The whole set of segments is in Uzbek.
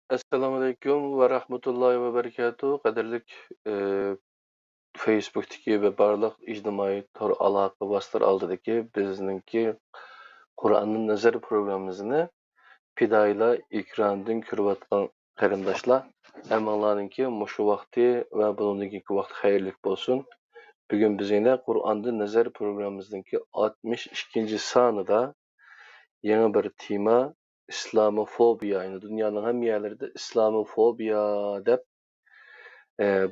Assalomu alaykum va rahmatullohi va barakatuh. Qadrlik Facebook'daki ve barliq ijtimoiy tor aloqa vositalar oldidagi bizningki Qur'onning nazar programmamizni fidoyilar ekrandan ko'rayotgan qarindoshlar hammalariningki mushu vaqti va buningki vaqt xayrli bo'lsin. Bugun biz yana Qur'onning nazar programmamizning 62 sonida yangi bir tema İslamofobiya. Yani dünyanın hem yerlerinde İslamofobiya deb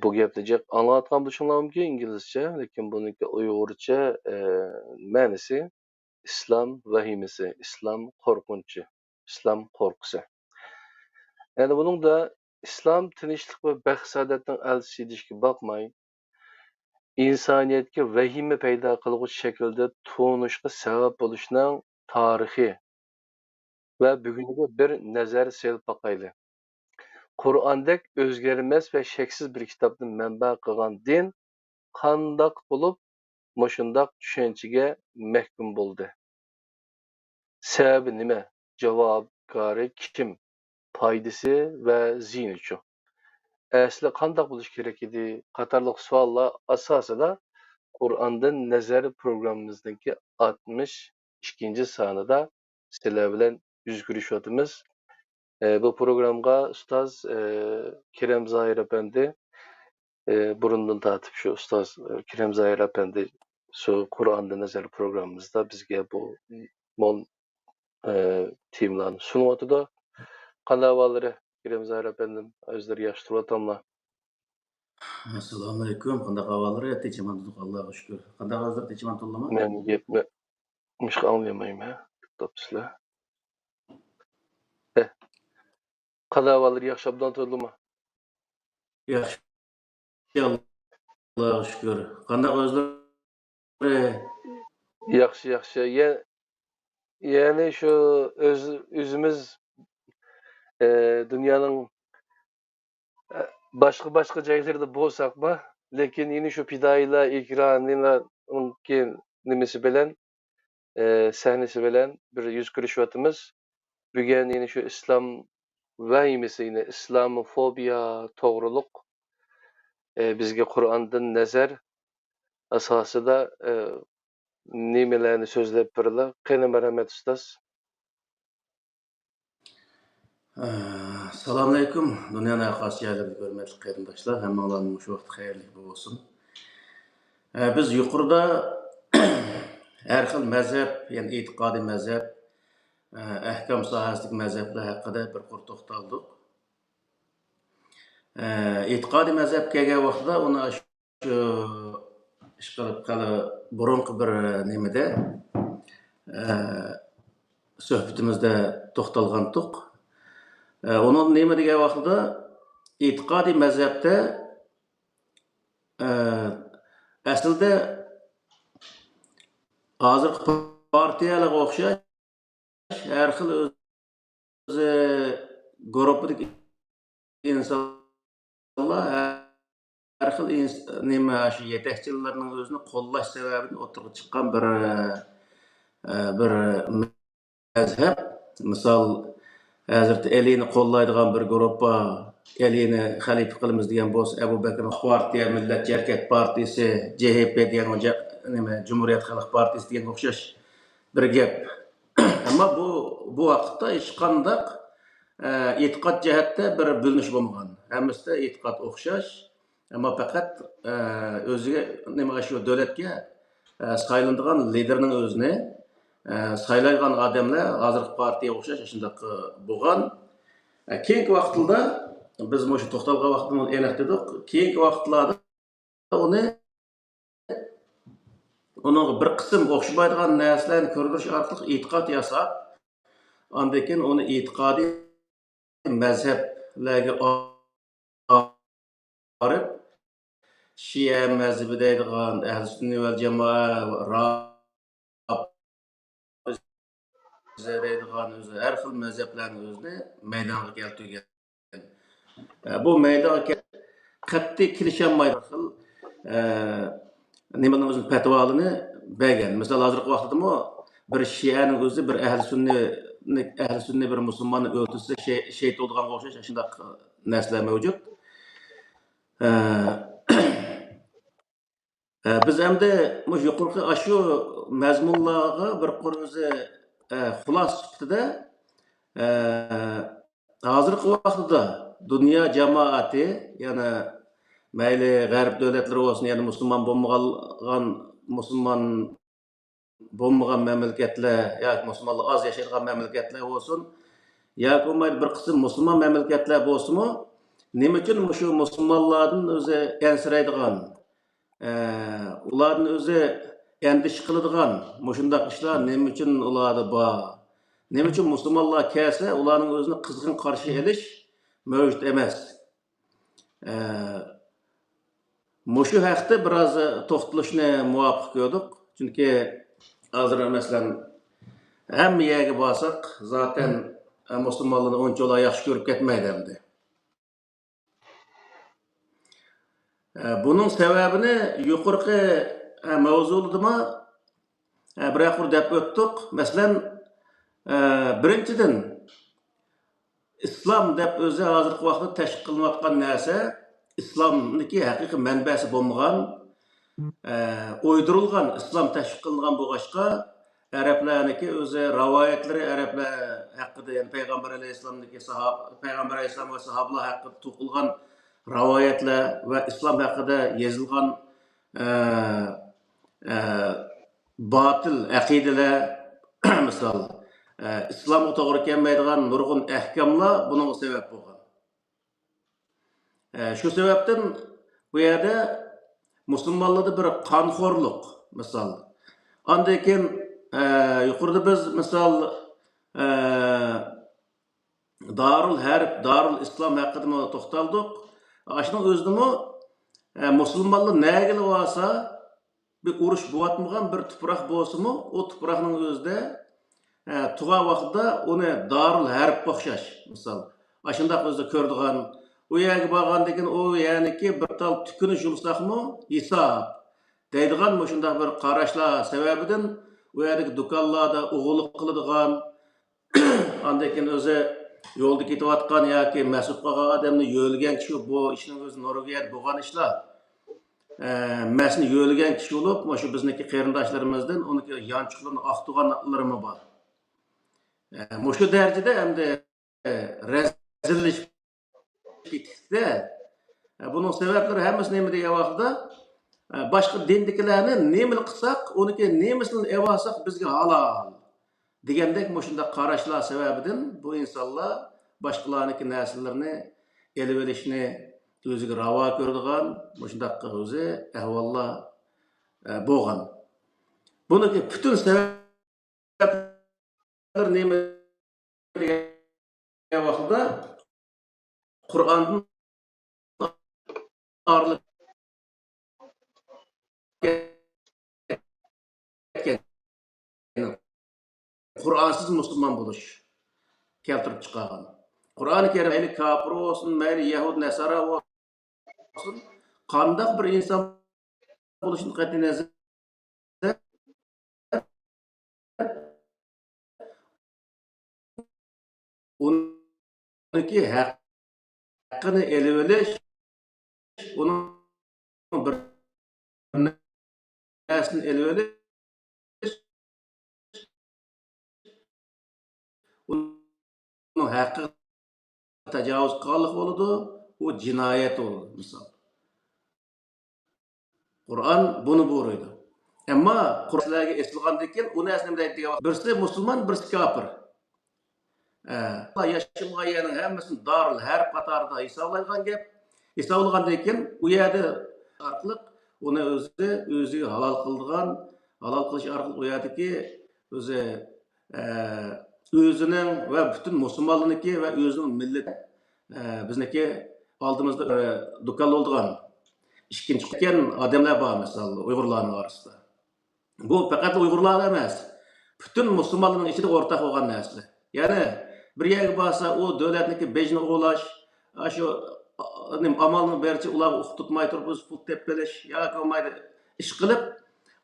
bu gapni anlatgan bo'lishinglar İngilizce, lekin buniki Uyg'urcha ma'nosi islom vahimasi, islom qo'rqinchi, islom qo'rqusi. Yani bunun da islom tinchlik va baxt saodatning elchisi deyishga bakmay, insoniyatga vahima paydo qiluvchi shaklda to'nishga sabab bo'lishning tarixi ve bugünkü bir nazar selib bakaylı. Qur'ondek o'zgarmas ve sheksiz bir kitobni manba qilgan din qandoq bo'lib mushundoq tushunchaga mahkum bo'ldi? Sababi nima? Javobgari kim? Foydasi va ziyni-chi? Asli qandoq bo'lish kerak edi? Qatorliq savollar asosida Qur'ondan nazar programmamizdagi 62 sonida sizlar bilan yuz ko'rishyapmiz. Bu programga ustoz Kerem Zahir Efendi burundan tatip şu ustoz Kerem Zahir Efendi şu Kur'an'da nazar programımızda bizge bu mol teamlarni sunuvatıda. Qanday ahvalları Kerem Zahir Efendim özleri yaştırıvatamlar. Assalomu alaykum. Qanday ahvollar? Tinchman Allohga shukr. Qanday ahvollar? Tinchman to'ldimi? Men gapni mishqa anglamayman. Topsizlar. Qanday ahvalları yaxshi obdan to'ldimi? Yaxshi. Allohga shukr. Qanday ahvollar? Yaxshi. Yani şu özümüz dünyanın başka joylarda bo'lsaqmi, lekin yine şu fidoyilar ekranlarning nimasi bilan sahnasi bilan bir yuz ko'rishyapmiz. Bugun yine şu islom vahimasi, yine islamofobiya to'g'riliq bizga Qur'ondan nazar asosida nimalarni so'zlab berdilar. Qani marhamat ustoz. Assalomu alaykum. Dunyoning xosiyalari hurmatli qarindoshlar, hammalaring shu vaqt xayrli bo'lsin. Biz yuqorida har xil mazhab, ya'ni e'tiqodiy mazhab, ahkam sohasidagi mazhablar haqida bir qur to'xtaldik. E'tiqodiy mazhab kelgan vaqtda uni shu ishqilib qali burunqi bir nimada suhbatimizda to'xtalgandik. Onun nima degan vaqtda e'tiqodiy mazhabda aslida hozirgi partiyalarga o'xshash har xil o'zi guruhdagi insonlar har xil nima shu yetakchilarning o'zini qo'llash sababini o'tirib chiqqan bir mazhab. Misol Hazreti Ali'ni qo'llaydigan bir guruhga Ali'ni xalifa qilamiz degan bo'lsa, Abu Bakr partiya, Millatchi Harkat partiyasi, CHP degan nima Cumhuriyet Xalq partiyasi degan o'xshash bir gap. Ammo bu vaqtda hech qanday e'tiqod jihatda bir bo'linish bo'lmagan. Hammasida e'tiqod o'xshash, ammo faqat o'ziga nima shu davlatga saylanadigan liderning o'zini saylaydigan odamlar hozirgi partiyaga o'xshash shunday bo'lgan. Keyingi vaqtlarda biz shu to'xtalgan vaqtni aniq dedik. Keyingi vaqtlarda uning bir qism o'xshamaydigan narsalarni ko'rish orqali e'tiqod yasab, undan keyin uni e'tiqodiy mazhablarga olib Shia mazhabi deydigan Ahl sunna val jamoa deydigan o'zi har xil mazhablarni o'zini maydonga keltirgan. Bu maydonga qat'iy kelisholmaydi xil nimaning o'zi fatvolini bergan. Misol hozirgi vaqtdami bir Shianing o'zi bir Ahl sunna ahli sunniy bir musulmonni o'ltirsa shehid bo'lganga o'xshash shunday narsalar mavjud. Biz endi yuqorqi shu mazmunlarga bir o'zi xulos chiqdida hozirgi vaqtda dunyo jamoati, ya'ni mayli g'arb davlatlari bo'lsin, ya'ni musulmon bo'lmagan mamlakatlar yoki musulmonlar oz yashaydigan mamlakatlar bo'lsin, yoki bir qism musulmon mamlakatlar bo'lsinmi, nima uchun shu musulmonlardan o'zi ansiraydigan, ularni o'zi endish qiladigan shunday ishlar nima uchun ularda bor? Nima uchun musulmonlar kelsa ularning o'zini qizg'in qarshi olish mavjud emas? Shu haqda biroz to'xtalishni muvofiq ko'rdik. Chunki hozir masalan hamma yerga borsak, zaten musulmonlarni unchalar yaxshi ko'rib ketmaydi endi. Bunun sebebini yuqorqi mavzudama biroq deb o'tdik. Masalan, birinchidan islom deb o'zi hozirgi vaqtda tashkil qilinayotgan narsa islomniki haqiqiy manbasi bo'lmagan, o'ydirilgan islom tashkil qilingan bo'lg'achqa arablarniki o'zi rivoyatlari arablar haqida, ya'ni payg'ambar alayhissalom va sahobalar haqida to'qilgan rivoyatlar va islom haqida yozilgan botil aqidalar misol islomga to'g'ri kelmaydigan nurg'un ahkamlar buning sabab bo'lgan. Shu sababdan bu yerda musulmonlarda bir qonxo'rlik misol. Ondan keyin yuqorida biz misol Darul Harb, Darul Islom haqida to'xtaldik. Shuning o'zida musulmonlar nagili bo'lsa bir urush bo'layotmagan bir tuproq bo'lsa-mu, o tuproqning o'zida tug'a vaqtida uni Darul Harb o'xshash misol. Shunday o'zida ko'rdigan, u yerga borgandan keyin u ya'niki bir tal tukunish yumsaqmi hisob deydigan shunday bir qarashlar sababidan u yerdagi do'konlarda o'g'irlik qiladigan, ondan keyin o'zi yo'lda ketayotgan yoki mas'ul qolgan odamni yo'lgan kishi bu ishning o'zi nurg'iyat bo'lgan ishlar. Masni yo'lgan kishi bo'lib, shu bizniki qarindoshlarimizdan uniki yanchiqlarni aqtug'anlarimi bor. Shu darajada endi razillik ketdi. Buning sabablari hammasi nima degan vaqtda boshqa dindikilarni nima qilsak, uniki nemisini evasak bizga halol degandek shunday qarashlar sababidan bu insonlar boshqalarniki narsalarni elib olishni o'ziga ravo ko'radigan shunday o'zi ahvollar bo'lgan. Buniki butun sabablar nima degan vaqtda Qur'ondan ayrılib ketgan Qur'onsiz musulmon bo'lish keltirib chiqargan. Qur'oni Karim mayli kafir bo'lsin, mayli Yahud Nasara bo'lsin, qanday bir inson bo'lishini qat'iy nazar uniki haqqini elib olish, uning bir narsani elib olish, uning haqqiga tajovuz qilganlik bo'ladi, u jinoyat bo'ladi misol. Qur'on buni buyuradi. Ammo Qur'onlarga eslgandan keyin u narsani nima deydi? Birisi musulmon, birisi kafir. Yaşamayan yerning hammasini Darul Harb qatorida hisoblangan gap. Hisoblangandan keyin u yerda orqali uni o'ziga halol qildigan, halol qilish orqali u yerdagi o'zi o'zining va butun musulmonlarniki va o'zining millat bizniki oldimizda do'kon bo'lgan ikkinchi qilgan odamlar bor misol Uyg'urlarning orasida. Bu faqat Uyg'urlar emas, butun musulmonlarning ichida o'rtaq bo'lgan narsa. Ya'ni bir yerga borsa u davlatniki bejni o'g'lash, shu amalni berchi ularga huquq tutmay turib o'z pul tep berish yoki olmaydi ish qilib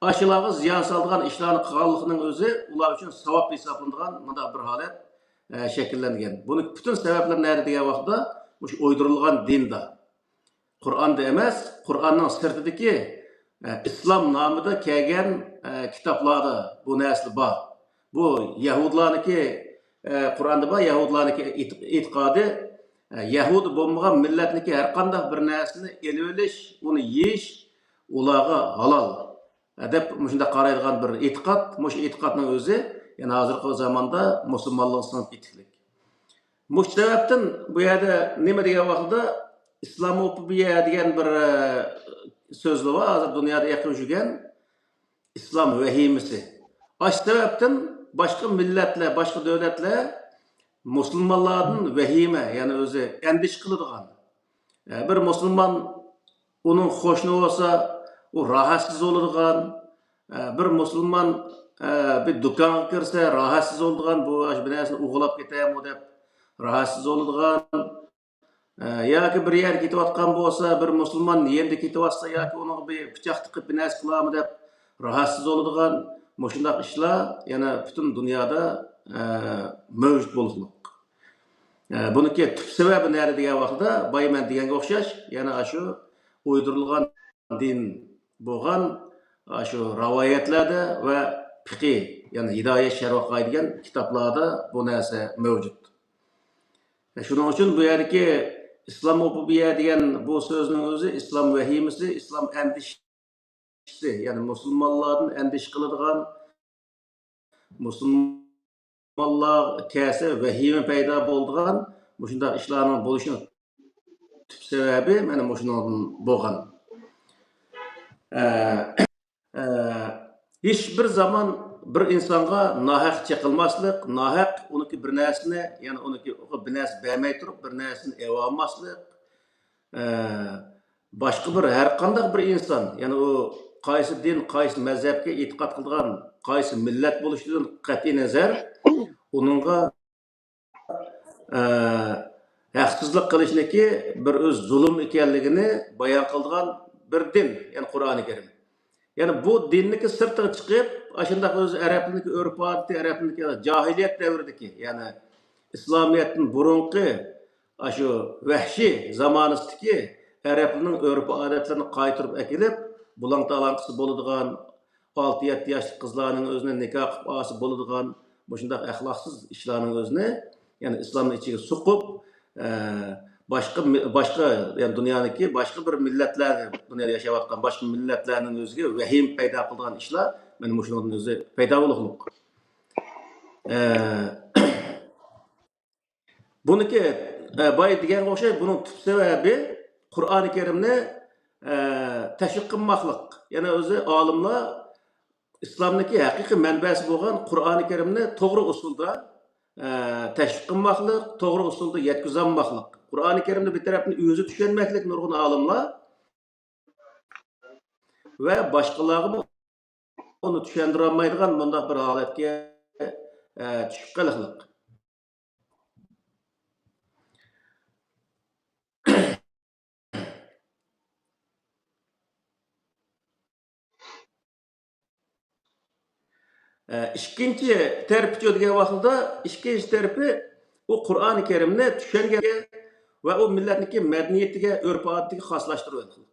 ashularga ziyon soladigan ishlarni qilganlikning o'zi ular uchun savob hisoblanadigan bunday bir holat shakllangan. Buni butun sabablar nari degan vaqtda o'sha o'ydirilgan dinda. Qur'onda emas, Qur'onning sirtidagi islom nomida kelgan kitoblarda bu narsa bor. Bu Yahudlarniki Qur'onda bor, Yahudlarniki e'tiqodi Yahudi bo'lmagan millatniki har qanday bir narsani elib olish, uni yeyish ularga halol deb shunda qaraydigan bir e'tiqod. Mush e'tiqodning o'zi yana hozirgi zamonda musulmonlar sinib ketdik. Mush sababdan bu yerda nima degan vaqtda islamofobiya degan bir so'zlar bor. Hozir dunyoda yaqin yurgan islom vahimasi. Ash sababdan boshqa millatlar, boshqa davlatlar musulmonlardan vahima, ya'ni o'zi endish qiladigan. Bir musulmon uning qo'shni bo'lsa, u rohatsiz bo'ladigan. Bir musulmon bir do'konga kirsa, rohatsiz bo'ladigan, bu bir narsani o'g'irlab ketaymi deb rohatsiz bo'ladigan. Yoki bir yer ketayotgan bo'lsa, bir musulmon yerda ketayotsa yoki uni bir pichoq tiqib bir narsa qilarmi deb rohatsiz bo'ladigan. Shunday ishlar yana butun dunyoda mavjud bo'lmoqda. Buniki tub sababi nari degan vaqtda boyman deganga o'xshash, yana shu o'ydirilgan din bo'lgan shu rivoyatlarda va fiqh, ya'ni hidoyat sharh degan kitoblarda bu narsa mavjud. Shuning uchun bu yerdagi islamofobiya degan bu so'zning o'zi islom vahimasi, islom andishisi, ya'ni musulmonlardan andish qiladigan, musulmonlar kelsa vahima paydo bo'ladigan shunday ishlarning bo'lishini tub sababi mana shundan bo'lgan. Hech bir zaman bir insonga nohaq chaqilmaslik, nohaq uniki bir narsani, ya'ni uniki bir narsa bermay turib bir narsani evolmaslik, boshqa bir har qanday bir inson, ya'ni u qaysi din, qaysi mazhabga e'tiqod qilgan, qaysi millat bo'lishidan qat'iy nazar uningga haqsizlik qilishniki bir o'z zulm ekanligini bayon qilgan bir din, ya'ni Qur'oni Karim. Yani bu dinniki sırtına çıkıp, aşındaki öz Arap'ındaki örf adeti, Arap'ındaki cahiliyet devrideki, yani İslamiyet'in burunki, aşı vahşi zamanızdaki Arap'ının örf adetlerini kaytırıp ekilip, bulan talankısı boluduğun, 6-7 yaşlı kızlarının özüne nikah kıpası boluduğun, bu şundak ahlaksız işlerinin özüne, yani İslam'ın içine sokup, başka yani dünyadaki başka bir milletler, dünyada yaşayotgan başka milletlerinin özüge vahim payda kılgan işler, benim şunun özü payda bolukluq. Buniki bay degan o'xshay, bunun tub sababi Qur'oni Karimni tashviq qilmoqlik. Yana o'zi olimlar islomdagi haqiqiy manbasi bo'lgan Qur'oni Karimni to'g'ri usulda tashviq qilmoqlik, to'g'ri usulda yetkazmoqlik. Qur'oni Karimni bir tarafdan o'zi tushunmaklik nurg'un olimlar va boshqalarga uni tushundira olmaydigan bunday bir holatga tushib qolishlik. İkinci tarafı degan vaqtda, ikkinchi tarafi u Qur'oni Karimni tushungan va u millatniki madaniyatiga, urf-odatiga xoslashtirib.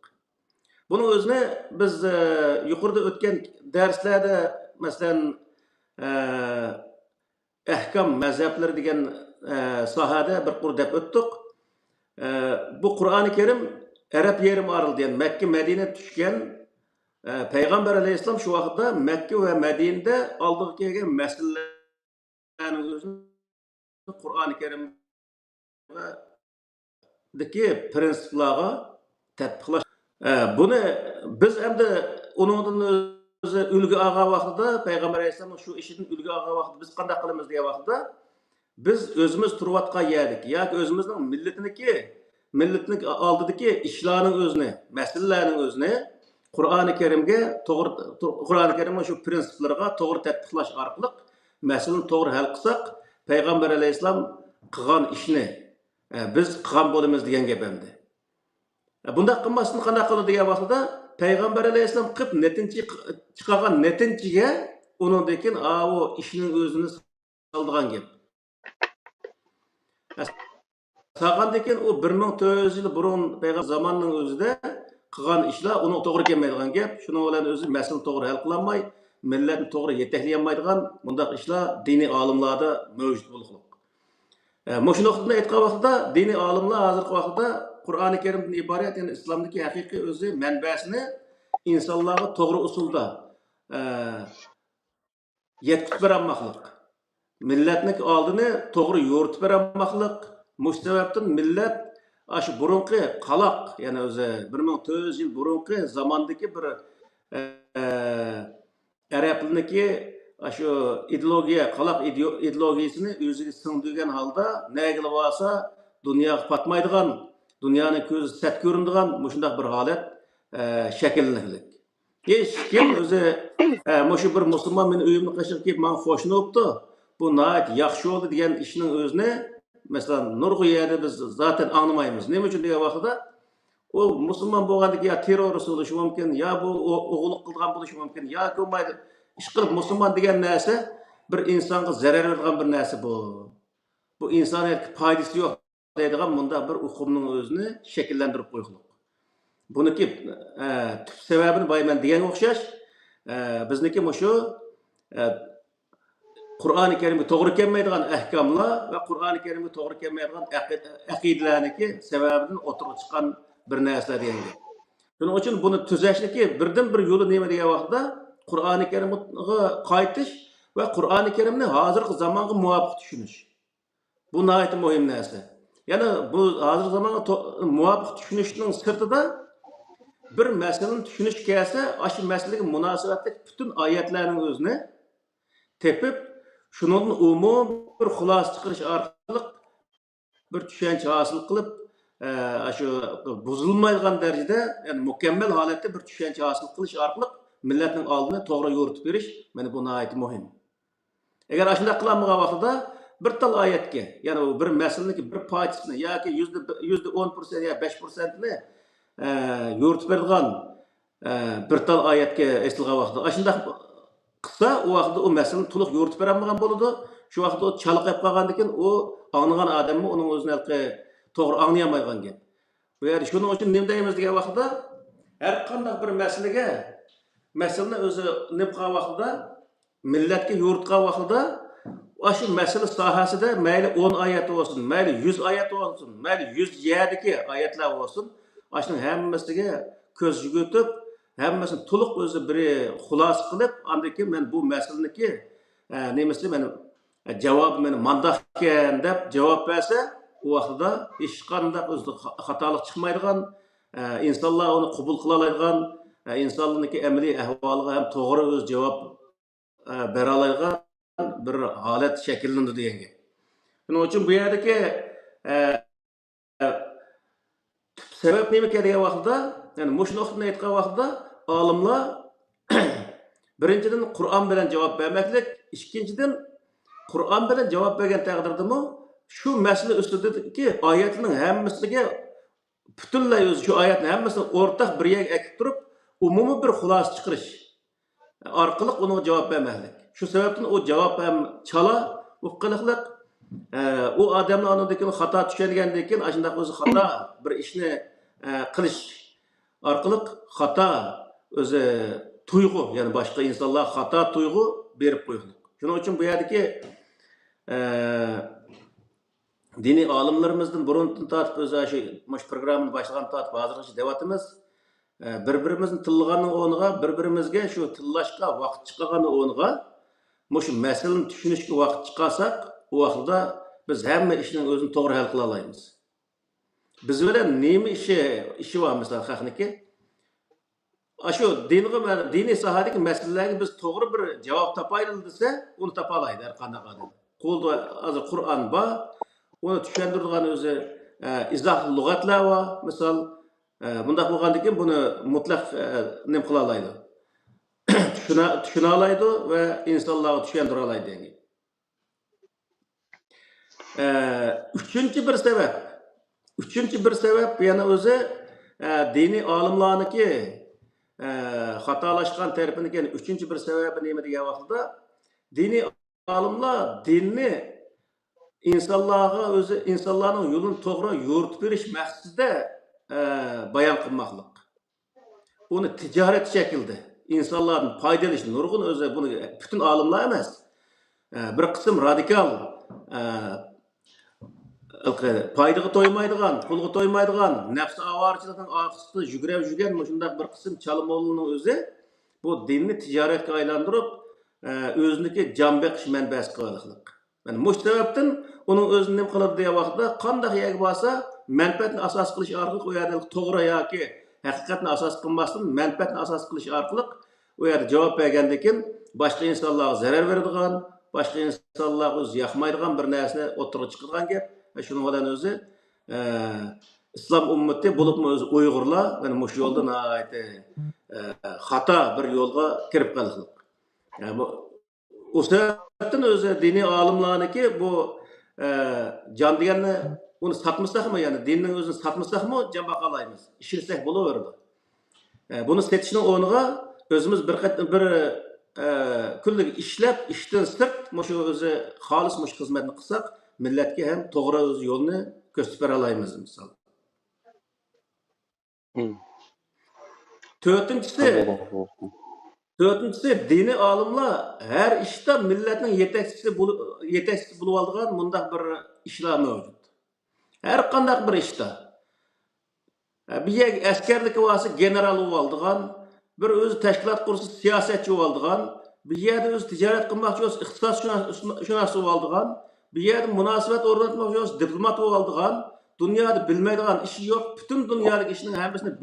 Bunun o'zini biz yuqorida o'tgan darslarda, masalan, ahkam mazhablar degan sohada bir qur deb o'tdik. Bu Qur'oni Karim Arab yerim oralida, ya'ni Makka, Madina tushgan Peygamber Aleyhisselam şu vaqtda Makka va Madinada oldiga kelgan masalalarning o'zini Qur'oni Karimdagi prinsiplarga tatbiqlash. Buni biz endi uningdan o'zi ulgu olgan vaqtida Peygamber Aleyhisselam şu ishidan ulgu olgan vaqtida biz qanday qilamiz degan vaqtida biz o'zimiz turayotgan yerdik yoki o'zimizning millatning oldidagi ishlarning o'zini, masalalarning o'zini Qur'oni Karimga to'g'ri, Qur'oni Karimning shu prinsiplarga to'g'ri tatbiqlash orqali masalani to'g'ri hal qilsak, Payg'ambar alayhisalom qilgan ishni biz qilgan bo'lamiz degan gap endi. Bunda qilmasdan qanday qiladi degan vaqtida Payg'ambar alayhisalom qilib netinchi chiqargan netinchiga uningdan keyin o ishning o'zini soldigan gap. Sağandaki o 1400 yıl burun peygamber zamanının özünde kılgan işler onun doğru gelmeydiğin gap. Şunun bilen özü mesele doğru hal kılanmay, milletni doğru yetekleyemeydiğin bundaq işler dini alimlarda mevcut buluqluq. Moşu noktada aytqan vaqtida dini alimlar hazırkı vaqtida Qur'oni Kerimden ibaret yani İslamdaki haqiqiy özü manbasini insonlarga to'g'ri usulda yetkazib bermoqlik. Milletning oldini to'g'ri yo'ritib bermoqlik. Mush sababdan millat aşı burunqi qalaq, yani o'zi 1400 yil burunqi zamondagi bir Arablarniki aşı ideologiya, qalaq ideologiyasini o'ziga singdirgan holda nega bo'lsa dunyoga patmaydigan, dunyoning ko'zi sat ko'rinadigan mushundaq bir holat shakllanadi. Hech kim o'zi mushu bir musulmon meni uyimni qashib kelib men xo'shnobdi, bu nihoyat yaxshi bo'ldi degan ishning o'zini masalan nurg'u yerda biz zaten anglamaymiz. Nima uchun degan vaqtida u musulmon bo'lgandiki ya terrorist bo'lishi mumkin, ya bu o'g'illik qilgan bo'lishi mumkin, ya ko'maydi. Ish qilib musulmon degan narsa bir insonga zarar bergan bir narsa bu. Bu insoniyatga foydasi yo'q deydigan bunda bir uqumning o'zini shakllantirib qo'ygan. Buniki tüp sebebini bayman degan o'xshash, bizniki mushu Qur'oni Karimga to'g'ri kelmaydigan ahkomlar va Qur'oni Karimga to'g'ri kelmaydigan aqidalarniki sababidan o'tirib chiqqan bir narsa deyildi. Shuning uchun buni tuzashniki birdan bir yo'li nima degan vaqtda Qur'oni Karimga qaytish va Qur'oni Karimni hozirgi zamonga muvofiq tushunish. Bu nihoyat muhim narsa. Ya'ni bu hozirgi zamonga muvofiq tushunishning sirtida bir meseleni tushunish kelsa, aşı meseleге munosabatli bütün oyatlarning o'zini tepib, shundan umum bir xulosa chiqarish orqali bir tushuncha hosil qilib, aşı buzilmaydigan darajada, yani mukammal holatda bir tushuncha hosil qilish orqali millatning oldini to'g'ri yo'ritib berish, mana bu nihoyat muhim. Agar shunday qilmagan vaqtida bir tal oyatga, ya'ni bir masalaniki bir parchasini yoki %10% ya 5%ni yo'ritib bergan bir tal oyatga estilgan vaqtida ashundaq qilsa, u vaqtda u masalani to'liq yo'ritib berolmagan bo'ladi. Shu vaqtda u chalqayib qolgandan keyin u anglagan odammi uning o'zini to'g'ri anglayolmaydigan gap. Bu yerda shuning uchun nima deymiz degan vaqtda har qanday bir masalani o'zi nima qilgan vaqtida millatga yo'ritgan vaqtida shu masala sohasida mayli 10 oyat bo'lsin, mayli 100 oyat bo'lsin, mayli 100 yerdagi oyatlar bo'lsin, shuning hammasiga ko'z yugurtib, hammasini to'liq o'zi biri xulosa qilib, undan keyin men bu masalaniki nemasi meni javob meni mandaq ekan deb javob bersa, u vaqtida hech qanday o'zi xatolik chiqmaydigan, insonlar uni qabul qila oladigan, insonlarning amaliy ahvoliga ham to'g'ri o'z javob bera oladigan bir holat shakllandi deganga. Shuning uchun bu yerdagi sebep nima degan vaqtda, ya'ni mush nuqtani aytgan vaqtda olimlar birinchidan Qur'on bilan javob bermaklik, ikkinchidan Qur'on bilan javob bergan taqdirdami shu masala ustidagi oyatning hammasiga butunlay o'zi shu oyatning hammasini o'rtaq bir yerga akib turib, umumiy bir xulosa chiqarish orqali uni javob bermaklik. Shu sababdan u javob ham chala, uqqiliqliq, u odamlar ondan xato tushirgandan keyin ashunday o'zi xato bir ishni qilish orqali xato o'zi tuyg'u, ya'ni boshqa insonlar xato tuyg'u berib qo'ygan. Shuning uchun bu yerdagi diniy olimlarimizdan burundan tortib o'zi shu programmani boshlagan tortib hozirgacha deyapmiz. Bir-birimizni tillaganning o'rniga, bir-birimizga shu tillashga vaqt chiqqanning o'rniga, shu masalani tushunishga vaqt chiqarsak, u vaqtda biz hamma ishning o'zini to'g'ri hal qila olamiz. Biz bilan nima ishi bor masalan xalqniki? Shu diniy sohadagi masalalarga biz to'g'ri bir javob topaylik desa, uni topa oladi har qanday odam. Qo'lda hozir Qur'on bor, uni tushuntiradigan o'zi izoh lug'atlar bor. Misol bundaq bo'lgandan keyin buni mutlaq nima qila oladi? Tushuna oladi va insonlarga tushuntira oladi. Üçüncü bir sebep yana o'zi diniy olimlarniki xatolashgan tarafini keyin üçüncü bir sebebi nima degan vaqtda diniy olimlar dinni insonlarning yo'lini to'g'ri yo'ritib berish maqsadida bayon qilmoqlik. Uni tijorat shaklida insonlarni foydalash nurg'un o'zi buni butun olimlar emas. Bir qism radikal paydaga to'ymaydigan, pulga to'ymaydigan, nafs avorchilikning orqasida yugurib yurgan shunday bir qism chalmo'lning o'zi bu dinni tijoratga aylantirib, o'ziniki jon beqish manbasi qilganlik. Yani bu sebepten onun özünü nima qiladi degan vaqtda qanday yerga borsa, manfaatni asos qilish orqali u yerda to'g'ri yoki haqiqatni asos qilmasdan manfaatni asos qilish orqali u yerda javob bergandan keyin boshqa insonlarga zarar beradigan, boshqa insonlarga o'zi yoqmaydigan bir narsani o'tirib chiqargan gap. Shuning bilan o'zi islom ummati bo'libmi o'zi Uyg'urlar mana shu yo'lda xato bir yo'lga kirib qoldik. Yani o sebepten o'zi diniy olimlarniki bu jon deganni uni satmasakmı yani dinning o'zini satmasakmı jon baqalaymiz. Ishirsak bo'laveradi. Buni setishning o'rniga o'zimiz bir kunlik ishlab, ishdan sirt shu o'zi xolis mush xizmatni qilsak, millatga ham to'g'ri o'z yo'lni ko'rsatib bera olamiz misol. Dördüncüsü dini alimlar her işte milletin yetekçisi bulup aldığın bundak bir işler mevcut. Her kandak bir işte. Bir yer askerlik varsa general aldığın, bir öz teşkilat kursu siyasetçi aldığın, bir yerde öz ticaret kılmak olsa iktisat şunası aldığın, bir yerde münasebet orlatmak olsa diplomat aldığın, dünyada bilmediğin işi yok. Bütün dünyadaki işinin hepsini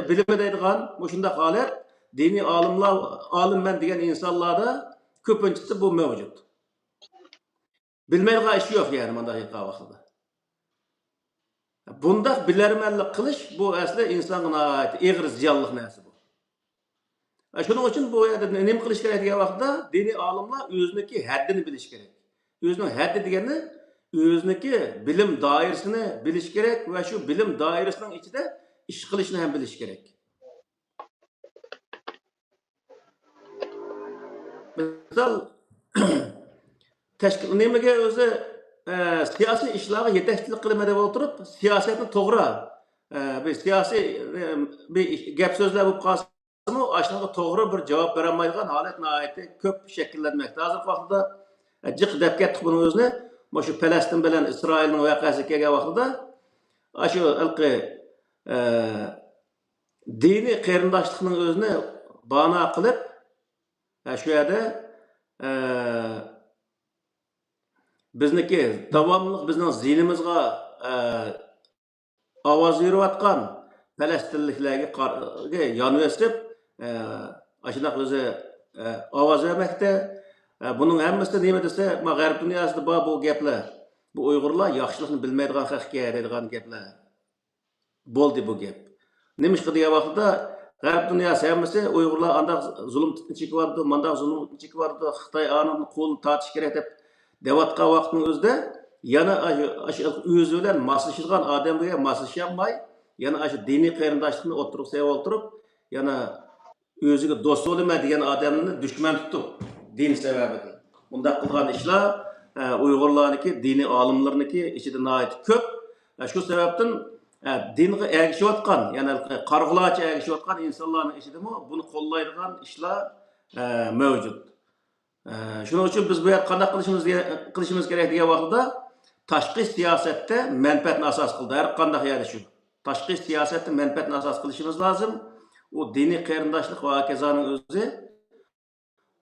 bilimedeydiğin bu şundak halet. Dini alim ben diyen insanlarda köpüncüsü bu mevcut. Bilmeydiği işi yok yani mandaki kavaklıda. Bundak bilermenlik kılış bu aslında insanın ait eğri ziyallık nesi bu. Şunun için bu yerde ne kılış gerek diye vakitte dini alimler özündeki haddini biliş gerek. Özünün haddi diyenini özündeki bilim dairesini biliş gerek ve şu bilim dairesinin içinde iş kılışını hem biliş gerek. Misal nimaga o'zi siyosiy ishlarga yetakchilik qilmay deb o'tirib, siyosatni to'g'ri bir siyosiy bir gap so'zlar bo'lib qolsa-mu, ashunga to'g'ri bir javob bera olmaydigan holat nihoyatda ko'p shakllanmoqda. Hozirgi vaqtda jiq deb ketdik buni o'zini, shu Falastin bilan Isroilning voqeasi kelgan vaqtda shu ilqi diniy qarindoshlikning o'zini bano qilib şu yerde bizniki davamlıq bizning zihnimizga ovoz berayotgan Falastinliklarga yonverib, ashunaq o'zi ovoz bermoqda. Buning hammasi nima desa, G'arb dunyosida bor bu gaplar. Bu Uyg'urlar yaxshilikni bilmaydigan haqqa deydigan gaplar. Bo'ldi bu gap. Nima ish qilgan vaqtda G'arb dunyosi hammasi Uyg'urlar andaq zulm chekyapti, mandaq zulm chekyapti, Xitoy anini qo'lini tortish kerak deb deyotgan vaqtning o'zida yana o'zi bilan moslashadigan odamga moslasholmay, yana shu diniy qarindoshlikni o'tirib sevib o'tirib, yana o'ziga do'st bo'laman degan odamni dushman tutib, din sababidan. Bundaq qilgan ishlar Uyg'urlarniki, diniy olimlarniki ichida nihoyat ko'p. Shu sababdan dinga ergishayotgan, yani qarg'ularcha ergishayotgan insonlarning ichidami buni qo'llaydigan ishlar mavjud. Shuning uchun biz bu yer qanday qilishimiz kerak degan vaqtda tashqi siyosatda manfaatni asos qildi. Har qanday yerda shu. Tashqi siyosatda manfaatni asos qilishimiz lozim. U diniy qarindoshlik va kazoning o'zi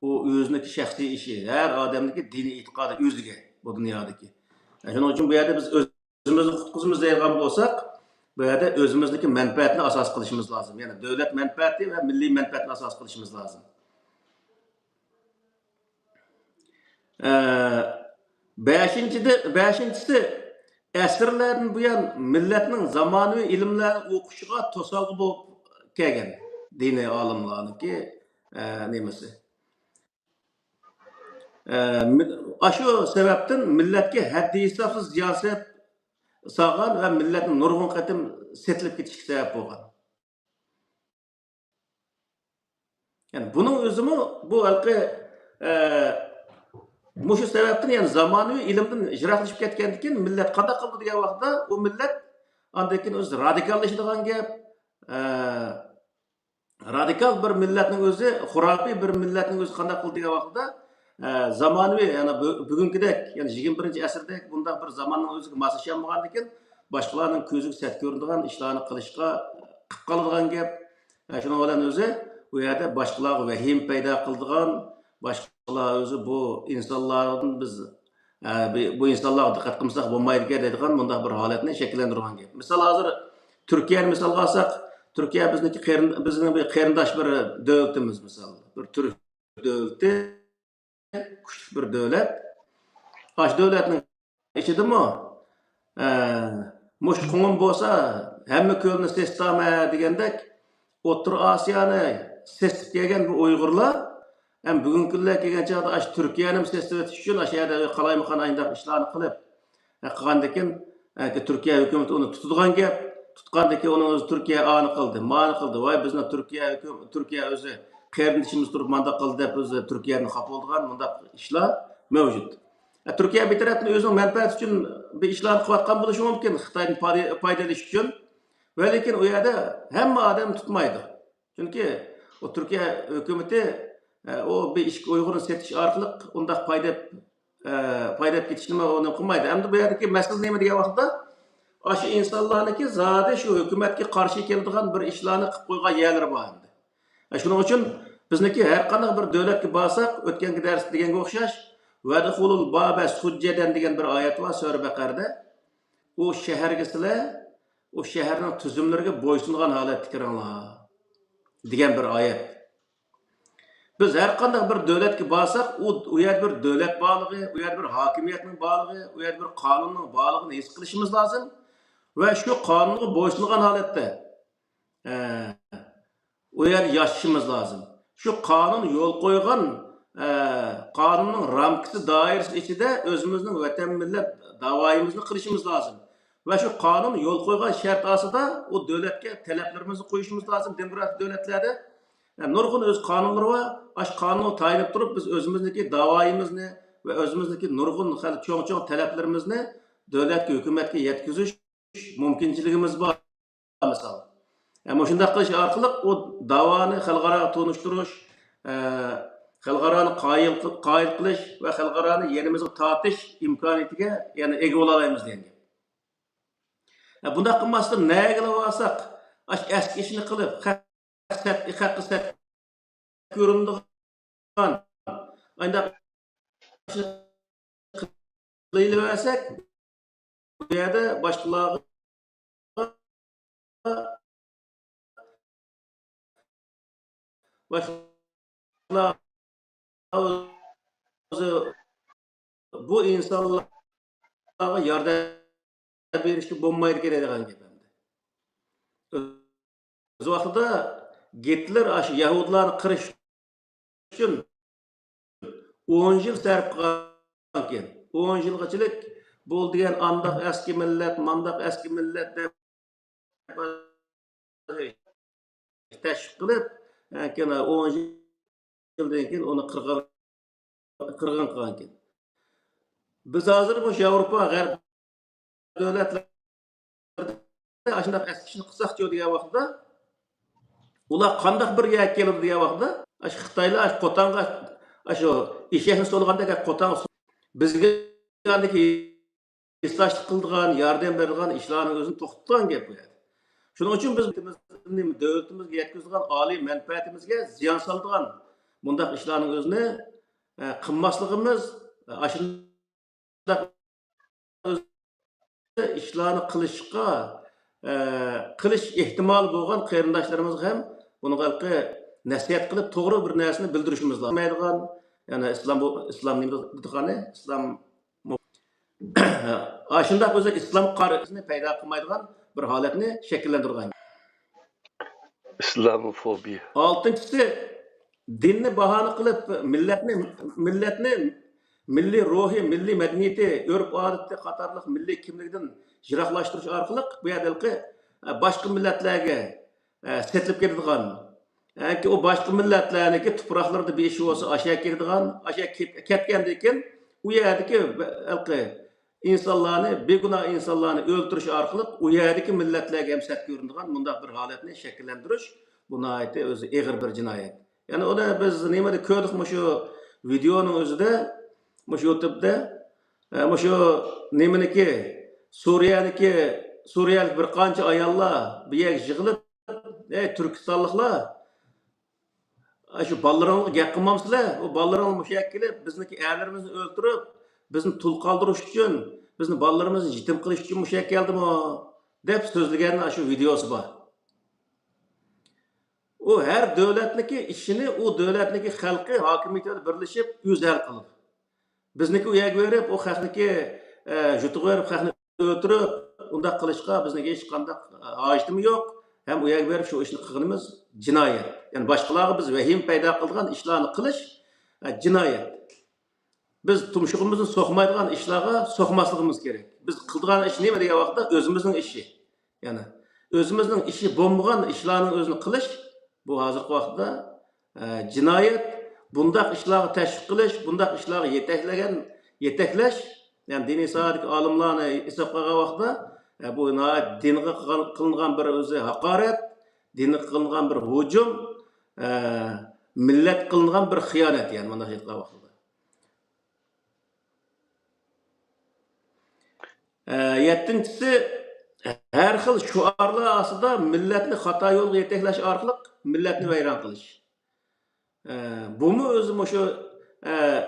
u o'ziniki shaxsiy ishi. Har odamniki diniy e'tiqodi o'ziga bu dunyodagi. Shuning uchun bu yerda biz o'zimizni qutqizimiz degan bo'lsak, bu yerda o'zimizniki manfaatni asos qilishimiz lozim. Ya'ni davlat manfaati va milliy manfaatni asos qilishimiz lozim. Beşincisi asrlardan buyon millatning zamonaviy ilmlarni o'qishiga to'sqinlik bo'lib kelgan diniy olimlarniki nimasi. Shu sababdan millatga haddi hisobsiz ziyon solgan va millatning nurg'un qatim setilib ketishiga sabab bo'lgan. Yani bunun özümü bu halkı Muşu sebepten yani zamanı ilimden jiraklaşıp ketkendikin millet qanday qıldı degan vaqtda o millet andan keyin o'zi radikallaşadigan gap, radikal bir milletning o'zi, xurafiy bir milletning o'zi qanday qildi degan vaqtda zamonaviy yani bugünkidek yani 21-asrdek bundaq bir zamonning o'ziga moslashmagandan keyin boshqalarning ko'ziga sat ko'rinadigan ishlarni qilishga qilib qoladigan gap. Shuning bilan o'zi u yerda boshqalarga vahim paydo qiladigan, boshqalar o'zi bu insonlardan biz bu insonlarga diqqat qilmasak bo'lmaydi deydigan bunday bir holatni shakllantirgan gap. Misol hozir Turkiyani misolga olsak, Türkiye bizning bir qarindosh bir davlatimiz misol. Bir Türk davlati, kuchli bir davlat. Aş davlatning ichidami mush qumum bo'lsa, hamma ko'lni sestama degandek, O'rta Osiyoni sestib kelgan bu Uyg'urlar ham bugungi kunlar kelgan chog'da ash Turkiyani sestib o'tish uchun ash yerda qalaymagan ayndaq ishlarni qilib qilgandan keyin Turkiya hukumati uni tutadigan gap. Tutqandan keyin uni o'zi Turkiya ani qildi, mani qildi. Voy bizni Turkiya o'zi qarindishimiz turib manda qildi deb o'zi Turkiyani xafa bo'lgan bundaq ishlar mavjud. Turkiya bir tarafdan o'zining manfaati uchun bir ishlarni qilayotgan bo'lishi mumkin, Xitoydan foydalanish uchun. Va lekin u yerda hamma odam tutmaydi. Chunki o Turkiya hukumati o bir ish Uyg'urni setish orqali undaq foyda ketishni uni qilmaydi. Endi bu yerdagi masala nima degan vaqtda aşı insonlarniki zodi shu hukumatga qarshi keladigan bir ishlarni qilib qo'ygan yerlari bor endi. Shuning uchun bizniki har qanday bir davlatga borsak, o'tgangi dars deganga o'xshash vadxulul baba sujjadan degan bir oyat bor Sura Baqarada. U shaharga sizlar o shaharning tuzumlariga bo'ysungan holatda kiringlar degan bir oyat. Biz har qanday bir davlatga borsak, u yer bir davlat borligi, u yer bir hokimiyatning borligi, u yer bir qonunning borligini his qilishimiz lozim. Ve şu kanunu boysungan halette o yer yaşışımız lazım. Şu kanun yol koygan kanunun ramkisi dairesi içinde özümüzün vatan millet davayımızı kılışımız lazım. Ve şu kanun yol koygan şart asıda o devletke taleplerimizi koyuşumuz lazım. Demokratik devletlerde nurgun öz kanunları var. Aş kanunu tayinip durup biz özümüzdeki davayımızı ve özümüzdeki nurgun çoğun taleplerimizi devletke, hükümetke yetkiziş mümkünçiligimiz var misal. Ama şunday qilish orqali o davoni xalqaro to'nishtirish, xalqaroni qoyil qilish va xalqaroni yerimizga tortish imkoniyatiga yana ega bo'la olamiz degan. Bunda qilmasdan nega olsak, eski ishni qilib, haqiqat ko'rindigan anda qilaversak, bu yerda boshqalarga bu insonlarga yordam berishga bo'lmaydi kerak degan gap endi. O'z vaqtida Gitler ash Yahudilarni qirish uchun 10 yil sarf qilgan ekan. 10 yilgachilik bo'ldigan andaq eski millat, mandaq eski millat deb tashkil qilib, keyin 10 yildan keyin uni qirg'in qilgan ekan. Biz hozir bu Yevropa g'arb davlatlarida shunday eski ishni qilsaqchi degan vaqtda ular qanday bir yer keladi degan vaqtda shu Xitoylar qo'tonga shu eshakni so'lgandek qo'ton bizga islashlik qildigan, yordam beradigan ishlarni o'zini to'xtatgan gap bu. Shuning uchun biz davlatimizga yetkazgan oliy manfaatimizga ziyon soladigan bundaq ishlarning o'zini qilmasligimiz, shunday ishlarni qilish ehtimol bo'lgan qarindoshlarimizga ham buni nasihat qilib to'g'ri bir narsani bildirishimiz lozim. Yani İslam nima dedigani? İslam shunday o'zi islom qarasini paydo qilmaydigan bir holatni shakllantirgan. İslamofobiya. Oltinchisi dinni bahona qilib millatni milliy ruhi, milliy madaniyati, urf-odati qatorliq milliy kimligidan jiroqlashtirish orqali bu yerdagi boshqa millatlarga setilib ketadigan, o boshqa millatlarniki tuproqlarda beshi bo'lsa ashya ketadigan, ashya ketgandan keyin u yerdagi insonlarni, begunoh insonlarni o'ldirish orqali u yerdagi millatlarga ham sat ko'rinadigan bunday bir holatni shakllantirish bu nihoyatda o'zi og'ir bir jinoyat. Ya'ni uni biz nimada ko'rdik shu videoning o'zida, shu YouTube'da, shu nimaniki Suriyalik bir qancha ayollar bu yerga yig'ilib, ey Turkistonliklar, şu balalarını gap qilmamsizlar, o balalarını mush kelib bizniki erlarimizni o'ldirib, bizni tul qoldirish uchun, bizni balalarimizni yetim qilish uchun mush keldimi deb so'zlagan shu videosi bor. O her davlatniki ishini, o davlatniki xalqi hokimiyatida birlashib o'z hal qiladi. Bizniki u yerga berib, o xalqniki yutib berib, xalqni o'ldirib, unda qilishga bizniki hech qanday hojatimi yo'q. Hem u yerga berib shu ishni qilganimiz jinoyat. Yani boshqalarga biz vahim paydo qilgan ishlarni qilish jinoyat. Biz tumshug'imizni so'qmaydigan ishlarga so'qmasligimiz kerak. Biz qilgan ish nima degan vaqtda o'zimizning ishi. Yani o'zimizning ishi bo'lmagan ishlarni o'zini qilish bu hozirgi vaqtda jinoyat. Bundaq ishlarga tashviq qilish, bundaq ishlarga yetaklash, yani diniy sohadagi olimlarni hisob qilgan vaqtda bu dinga qilingan bir o'zi haqorat, dinga qilingan bir hujum, millat qilingan bir xiyonat, yani mana shu vaqtda. Yettinchisi, har xil shuarlar ostida millatni xato yo'lga yetaklash orqali millatni vayron qilish. Bumi o'zi shu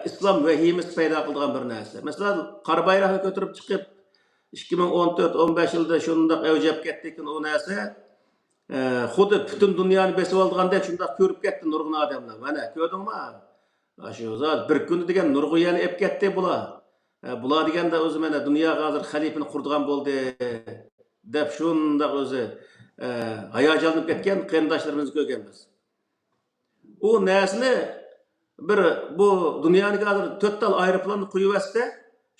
islom vahimasi paydo qilgan bir narsa. Masalan, qora bayroqni ko'tarib chiqib 2014-15 yılda şundaq avjab ketdikin o narsa xuddi butun dunyoni besib olgandek shundaq ko'rib ketdi nurg'un odamlar. Mana ko'rdingmi? Shu zot bir kun degan nurg'uyani ep ketdi bular. Bular deganda o'zi mana dunyoga hozir xalifani qurdigan bo'ldi deb shundaq o'zi hayajonlanib ketgan qarindoshlarimizni ko'rganmiz. O narsani bir bu dunyoning hozir 4 tal aeroplanni qo'yib bersa,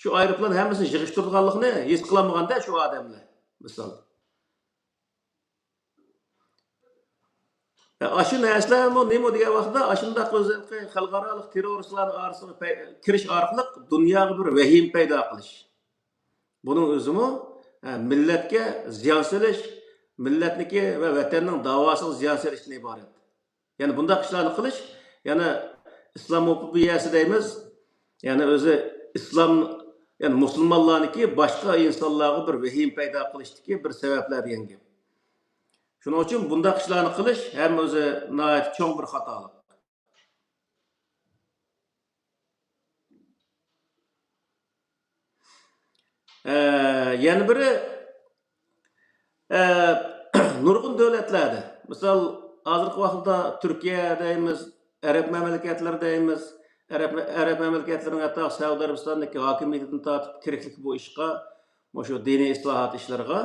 şu aeroplan hammasini yig'ishtirganligini his qilmaganda şu odamlar. Misol. Aşı narsalarni nima degan vaqtda ashundaq o'zi xalqaro terroristlar orasiga kirish orqali dunyoga bir vahim paydo qilish. Buning o'zimi millatga ziyon solish, millatniki va vatanning davosiga ziyon solishdan iborat. Yani bundaq ishlarni qilish, yana islomofobiyasi deymiz. Yani o'zi islom yani musulmonlarniki boshqa insonlarga bir vahim paydo qilishdagi bir sabablar degan gap. Shuning uchun bundaq ishlarni qilish ham o'zi nihoyat cho'ng bir xatolik. Yana biri nurg'un davlatlarda, misol hozirgi vaqtda Turkiya deymiz, Arab mamlakatlar deymiz. Arab mamlakatlarining hatto Saudiya Arabistonidagi hokimiyatini tortib keraklik bu ishga, shu diniy islohot ishlariga.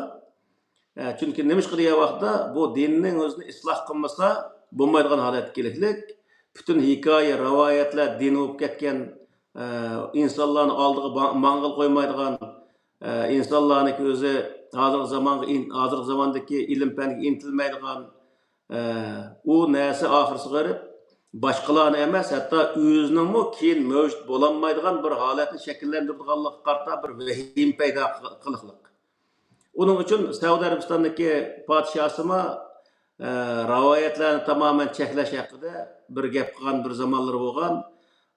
Chunki nima degan vaqtda bu dinning o'zini isloh qilmasa bo'lmaydigan holat keraklik. Butun hikoya, rivoyatlar din bo'lib ketgan insonlarni oldiga mang'il qo'ymaydigan insonlarniki o'zi hozirgi zamondagi ilm fanga intilmaydigan u narsa oxirisiga qarab boshqalarni emas, hatto o'zining keyin mavjud bo'lolmaydigan bir holatni shakllantirganlik qarta bir vahim paydo qiliqliq. Uning uchun Saudiya Arabistonidagi podshohsimi rivoyatlarni tamoman cheklash haqida bir gap qilgan bir zamonlar bo'lgan.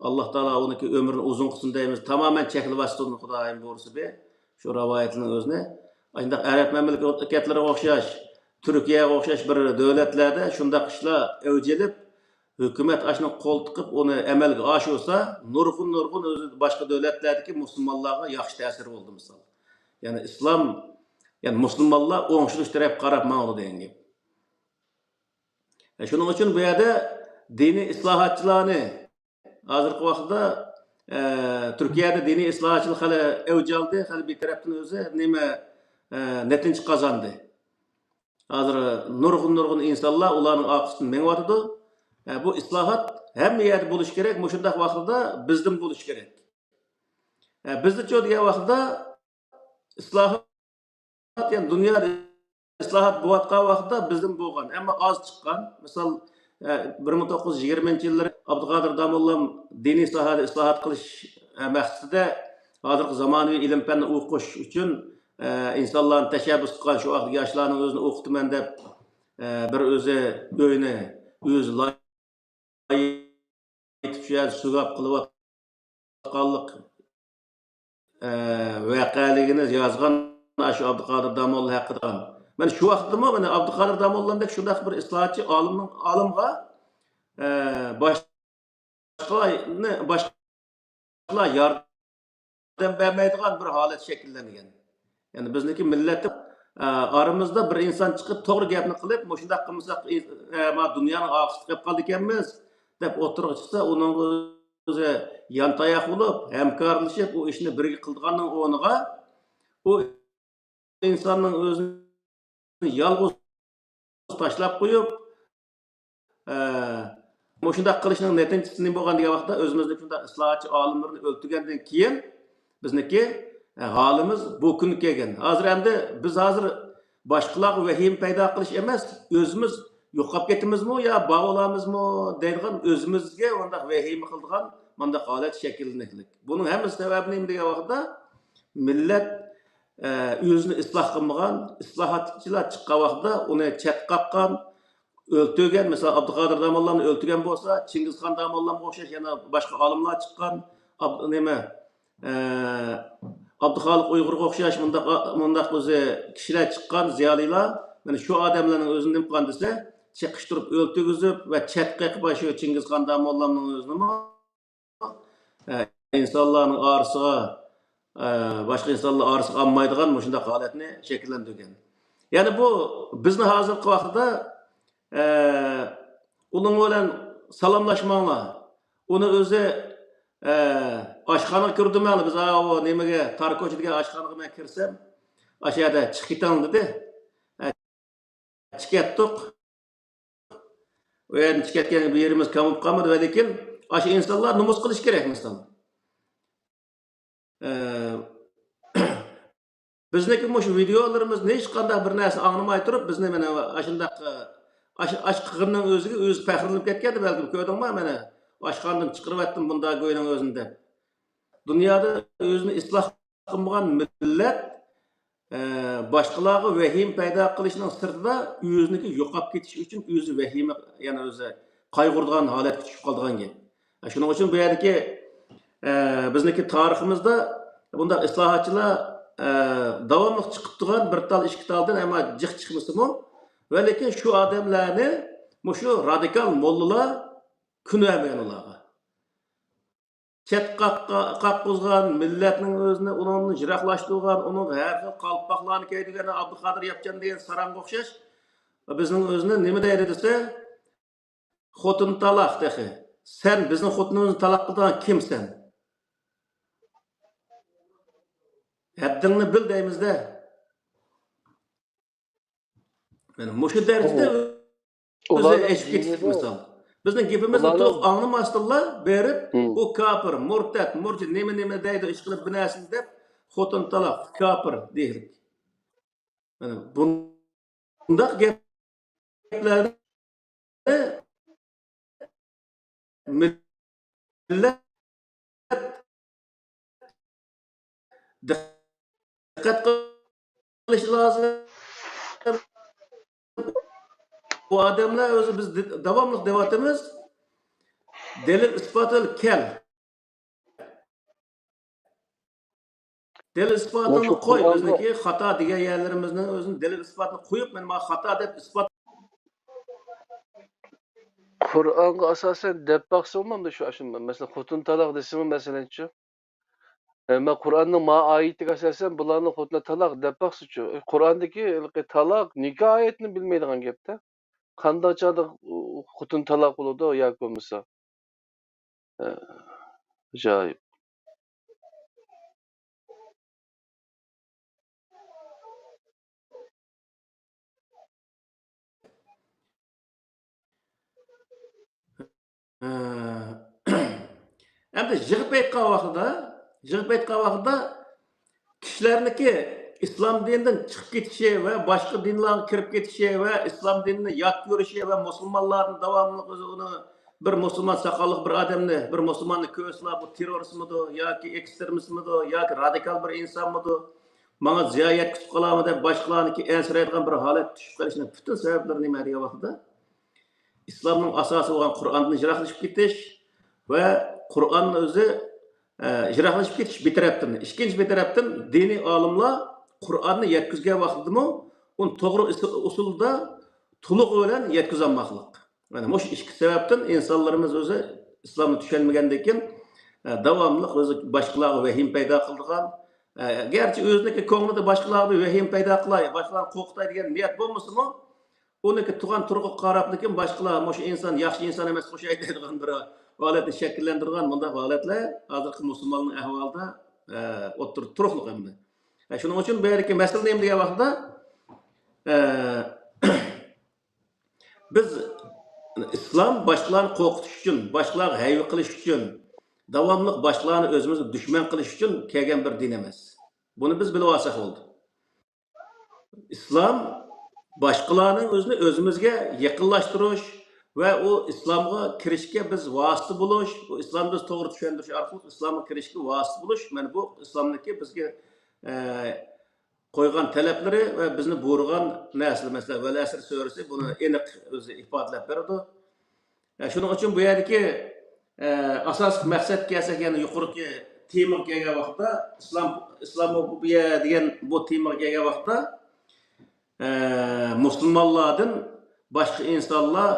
Alloh taolo uniki umrini uzun qilsin deymiz. Tamoman cheklab astin Xudoyim bo'lsa be. Shu rivoyatning o'zini shunday Arab mamlakatlariga o'xshash, Turkiyaga o'xshash bir davlatlarda shunday ishlar avjilib hukumat ashuni qo'l tiqib uni amalga oshirsa, nurg'un o'zi boshqa davlatlardagi musulmonlarga yaxshi ta'sir bo'ldi misol. Ya'ni islom, ya'ni musulmonlar o'ngshilish taraf qarab ma'qul degan gap. Shuning uchun bu yerda diniy islohotchilarni hozirgi vaqtda Turkiyada diniy islohotchilik hali avj oldi, hali bir tarafdan o'zi nima natija qozondi. Hozir nurg'un insonlar ularning orqasidan mengyotdi. Bu islohot hamma yerda bo'lish kerak, shundaq vaqtda bizdan bo'lish kerak. Bizda degan vaqtda islohot, yani dunyoda islohot bo'layotgan vaqtda bizdan bo'lgan, ammo oz chiqqan. Misol 1920-yillar Abduqodir Domollam diniy sohada islohot qilish maqsadida hozirgi zamonaviy ilm fanni o'qish uchun insonlarni tashabbus qilgan shu vaqt yoshlarning o'zini o'qitaman deb bir o'zi uyni o'zi loyitib sug'ab qilayotganlik voqeligini yozgan shu Abduqodir Damolla haqida. Men shu vaqtdami mana Abduqodir Damolla'dek shunday bir islohotchi olimga boshqalar yordam bermaydigan bir holat shakllangan. Yani bizniki millat aramızda bir inson chiqib to'g'ri gapni qilib, shunday qilmasak dunyoning oxirisi qilib qoldi ekanmiz deb o'tirib chiqsa, uning o'zi yantayoq bo'lib, hamkorlashib u ishni birga qilganning o'rniga u insonning o'zini yolg'iz tashlab qo'yib, shunday qilishning natijasi nima bo'lgan degan vaqtda o'zimizni shunday islohotchi olimlarni o'ltirgandan keyin bizniki holimiz bu kun kelgan. Hozir endi biz hozir boshqalarga vahim paydo qilish emas, o'zimiz yo'qolib ketamizmi yo bog'lamizmi deydigan o'zimizga undaq vahim qildigan bunday holat shakllanaylik. Buning hammasi sababi nima degan vaqtda millat o'zini isloh qilmagan, islohotchilar chiqqan vaqtda uni chet qoqqan, o'ltirgan, mesela Abduqodir Damollani o'ltirgan bo'lsa, Chingizxon Damollanga o'xshash yana boshqa olimlar chiqqan, nima Abduxoliq Uyg'urga o'xshash mundaq o'zi kishilar chiqqan ziyolilar, mana shu odamlarning o'zini nima qilgan desa, chiqishtirib o'ltirgizib va chet qoqib shu Chingizxon Damollaning o'zini insonlarning orasiga boshqa insonlar orasiga olmaydigan shunday holatni shakllantirgan. Ya'ni bu bizni hozirgi vaqtda uning bilan salomlashmanglar. Uni o'zi oshxonaga kirdim biz nimaga tar ko'chadagi oshxonaga men kirsam, o'sha yerda chiqib keting dedi. Chiqib ketdik. U yerdan chiqib ketgan bir yerimiz kamib qolmadi, lekin o'sha insonlar nomus qilish kerak misol. Bizniki shu videolarimiz hech qanday bir narsa anglamay turib, bizni mana shunday qilganning o'ziga o'zi faxrlanib ketgandi, balki ko'rdingmi mana oshxonadan chiqaryaptim bunda go'yning o'zinde. Dunyoda o'zini isloh qilmagan millat boshqalarga vahim paydo qilishning sirtida o'ziniki yo'qolib ketish uchun o'zi vahima, ya'ni o'zi qayg'urgan holatga tushib qolgan gap. Shuning uchun bu yerdagi bizniki tariximizda bunda islohotchilar davomli chiqib turgan bir tal ikki taldan ama jiq chiqmasimi, va lekin shu odamlarni shu radikal mollalar kunayman ularga. Chet qaqqizgan millatning o'zini ularni jiroqlashtirgan, uning har xil qalpoqlarni kiydigan Abduqodir Yapchan degan saranga o'xshash bizning o'zini nima deydi desa, xotin taloq dexe. Sen bizning xotinimizni taloq qilgan kimsan? Haddingni bil deymizda. Yani muşu dersde o'zi eshib ketdik misol. Bizning gapimizni to'liq anglamasdilar, berib u kafir, murtad, murjid nima deydi, ish qilib binasini deb xotin taloq, kafir deylik. Mana bundaq gaplarni millat diqqat qilish lozim. Bu adamlar o'zi biz davomli devatimiz delil isbotini kel. Delil isbotini qo'y, bizniki xato degan yerlarimizning o'zini delil isbotini qo'yib, men xato deb isbot Qur'onga asosan deb baqsam-da shu mesela xotin taloq desimi masalanchi. Men Qur'onning ma oyatiga asosan bularning xotin taloq deb baqsichu. Qur'ondagi taloq nikoh oyatini bilmaydigan gapda. Qanday chog'da xotin taloq bo'ladi yoki bo'lmasa. Ajoyib. Endi yig'ib aytgan vaqtida kishilarniki islom dinidan chiqib ketishi va boshqa dinlarga kirib ketishi va islom dinini yot ko'rishi va musulmonlarning davomli uni bir Müslüman sakallık bir adamni, bir Müslümanni ko'rsala bu terörist mıdı, yoki ekstremist mıdı, yoki radikal bir insan mıdı? Bana ziyo yetkazib qolamı deb boshqalarniki ensiraydigan bir holat tushib qolishning butun sabablari nima degan vaqtda islomning asosi bo'lgan Qur'onni ijroqlashib ketish va Qur'onni o'zi ijroqlashib ketish bir tarafdan. Ikkinchi bir tarafdan diniy olimlar Qur'onni yetkazgan vaqtdami uni to'g'ri usulda to'liq bilan yetkazolmoqlik. Mana bu ikki sababdan insonlarimiz o'zi islomni tushunmagandan keyin davomli o'zi boshqalarga vahim paydo qildigan gerçi o'ziniki ko'nglida boshqalarga vahim paydo qilay, boshqalarni qo'rqitay degan niyat bo'lmasa-mu, uniki tug'an turg'i qarab lekin boshqalar o'sha inson yaxshi inson emas, qo'shaydi degan bir holatni shakllantirgan bunday holatlar hozirgi musulmonning ahvolida o'tirib turibdi endi. Shuning uchun bu yerga masala nima degan vaqtda biz islom boshqalarni qo'rqitish uchun, boshqalarga hayva qilish uchun, davomli boshqalarni o'zimizga dushman qilish uchun kelgan bir din emas. Buni biz bilib olsak bo'ldi. Islom boshqalarning o'zini o'zimizga yaqinlashtirish va u islomga kirishga biz vosita bo'lish, bu islomni biz to'g'ri tushuntirish orqali islomga kirishga vosita bo'lish, mana bu islomniki bizga qo'ygan talablari va bizni buyurgan narsalar, masalan, Val Asr surasi buni aniq o'zi ifodalab beradi. Shuning uchun bu yerdagi asosiy maqsad kelsak, ya'ni yuqorgi temaga kelgan vaqtda islamofobiya degan bu temaga kelgan vaqtda musulmonlardan boshqa insonlar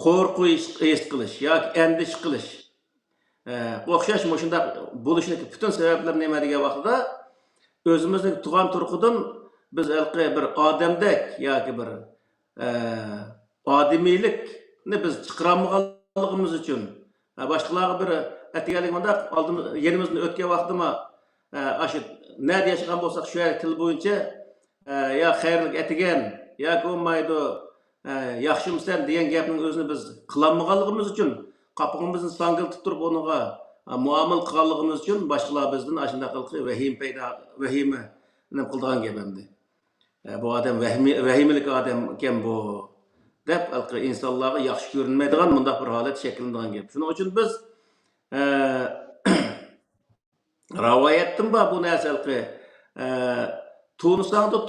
qo'rqish his qilish yoki andish qilish o'xshash shunday bo'lishning butun sabablari nima degan vaqtda o'zimizning tug'an turqidan biz bir odamdek yoki bir odimiylikni biz chiqarolmaganligimiz uchun boshqalarga bir atigalik bunda oldimiz yerimizdan o'tgan vaqtda shu nerede yaşagan bo'lsak shu til bo'yicha yo xayrlik atigan yoki bo'lmaydi yaxshimisan degan gapning o'zini biz qilolmaganligimiz uchun qopig'imizni sangiltib turib unuga muomala qilganligimiz uchun boshqalar bizdan shunday qilib vahima nima qildigan gap endi bu odam vahimalik odam ekan bu deb insonlarga yaxshi ko'rinmaydigan bunday bir holat shakllanadigan gap. Shuning uchun biz ravoyatdan bor bu narsalarga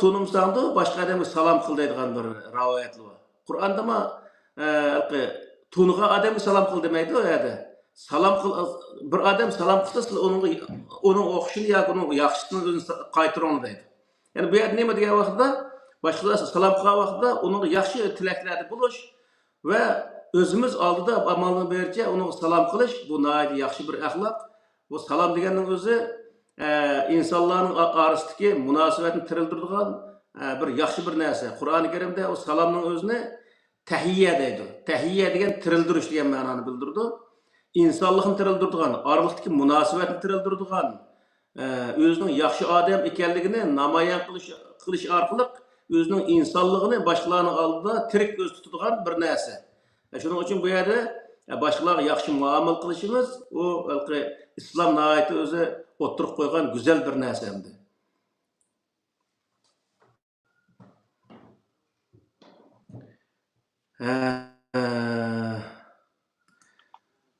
tunumsangda boshqa odamga salom qil deydigan bir ravoyatlar bor. Qur'onda tunga odamga salom qil demaydi u yerda. Salom qil bir odam salom qilsa uning o'qishini yoki uning yaxshisini o'zini qaytaring deydi. Ya'ni bu yerda nima degan vaqtda boshqalar salom qilgan vaqtda uning yaxshi tilaklarda bo'lish va o'zimiz oldida amalni bercha uning salom qilish bu nihoyat yaxshi bir axloq. Bu salom deganning o'zi insonlarning orasidagi munosabatni tirildiradigan bir yaxshi bir narsa. Qur'oni Karimda o salomning o'zini tahiyya deydi. Tahiyya degan tirildirish degan ma'noni bildirdi. İnsanlıqni tirildiradigan, oralikdagi munosabatni tirildiradigan, o'zining yaxshi odam ekanligini namoyon qilish orqali o'zining insonligini boshqalarning oldida tirik ko'z tutadigan bir narsa. Shuning uchun bu yerda boshqalarga yaxshi muomala qilishimiz u islom nihoyatda o'zi o'tirib qo'ygan go'zal bir narsa endi.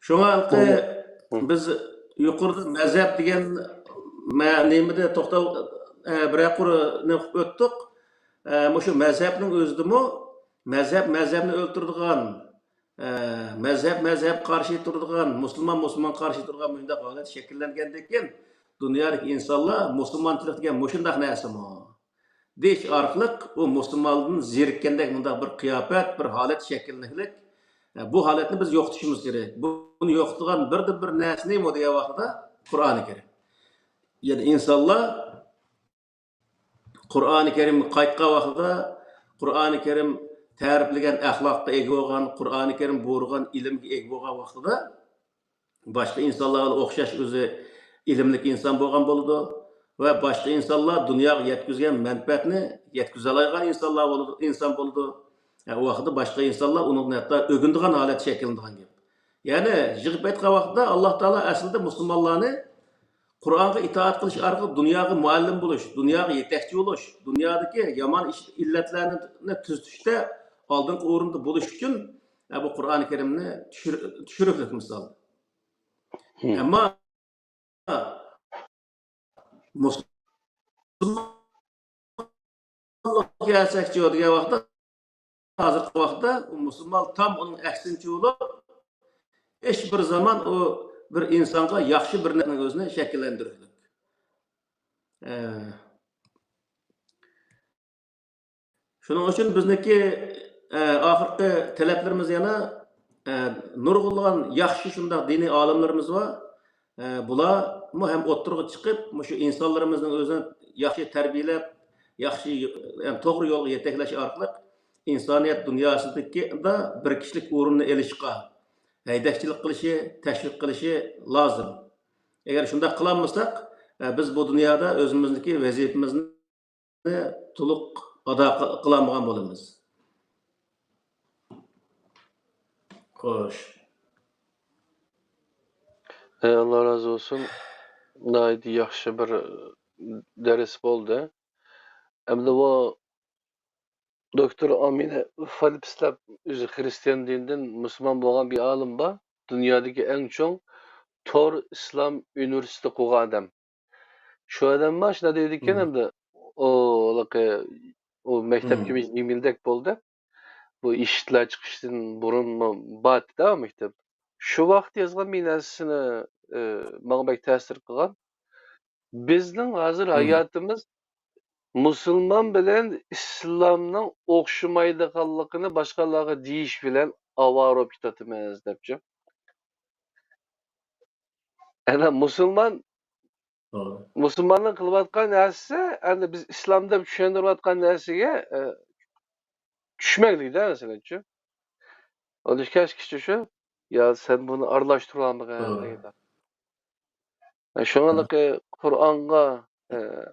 Şuna biz yuqorida mazhab degan nimada to'xtab bir o'tdik. Shu mazhabning o'zidimi mazhabni o'ltiradigan mazhab qarshi turadigan, musulmon qarshi turadigan bunday holat shakllangandan keyin dunyodagi insonlar musulmonchilik degan shunday narsami deyish orqali u musulmonlikni zerikkandek bunday bir qiyofat, bir holat shakllanlik. Bu holatni biz yo'qotishimiz kerak. Buni yo'qotgan bir narsa nima degan vaqtda Qur'oni Karim. Ya'ni insonlar Qur'oni Karim qaytgan vaqtda Qur'oni Karim ta'riflagan axloqqa ega bo'lgan, Qur'oni Karim buyurgan ilmga ega bo'lgan vaqtida boshqa insonlarga o'xshash o'zi ilmli inson bo'lgan bo'ladi va boshqa insonlar dunyoga yetkazgan manfaatni yetkaza olgan inson bo'ladi. O vaqtda boshqa insonlar uni hatto o'gindigan holat shakllanadigan gap. Ya'ni yig'ib aytgan vaqtda Alloh taolo aslida musulmonlarni Qur'onga itoat qilish orqali dunyoga muallim bo'lish, dunyoga yetakchi bo'lish, dunyodagi yomon illatlarni tuzishda aldınqı orunda buluş üçün bu Qur'an-ı Kerimni düşürüklik misal. Ama musulmonlik gerçekçi degan vaqtda hozirgi vaqtda musulmon tam uning aksincha bo'lib hech bir zaman o bir insonga yaxshi bir narsaning o'zini shakllantiradi. Shuning uchun bizniki oxirgi talablarimiz yana nurg'ulg'an yaxshi shunday diniy olimlarimiz bor. Bular ham o'ttirg'i chiqib, shu insonlarimizning o'zini yaxshi tarbiyalab, yaxshi to'g'ri yo'lga yetaklash orqali insoniyat dunyosidagi bir kishilik o'rinni olishga haydakchilik qilishi, tashviq qilishi lozim. Agar shunday qilolmasak, biz bu dunyoda o'zimizniki vazifamizni to'liq ado qilolmagan bo'lamiz. Xo'sh. Allah razı olsun. Naydi yaxşı bir ders oldu. Hem de o Doktor Amine Falipslab özü Hristiyan dininden Müslüman olan bir alim var. Dünyadaki en çok Tor İslam Üniversitesi kuran adam. Şu adam var, şuna dedikken hem de o mektep gibi 20 yıldak oldu. Bu işitler çıkıştın burun mu batı da mektep. Şu vaqt yazgan bir narsasini bana bek ta'sir qilgan. Bizning hozir hayotimiz Musulmon bilan islomning o'xshamaydiganligini boshqalarga deyish bilan avaro bo'lib ketamiz debchi. Ana musulmonning qilayotgan narsasi, endi biz islomda tushuntirayotgan narsaga tushmaylikda masalanchi. Onu keşke şu, ya sen bunu aralashtirolmagan deydi. Şoňalyk Qur'an'a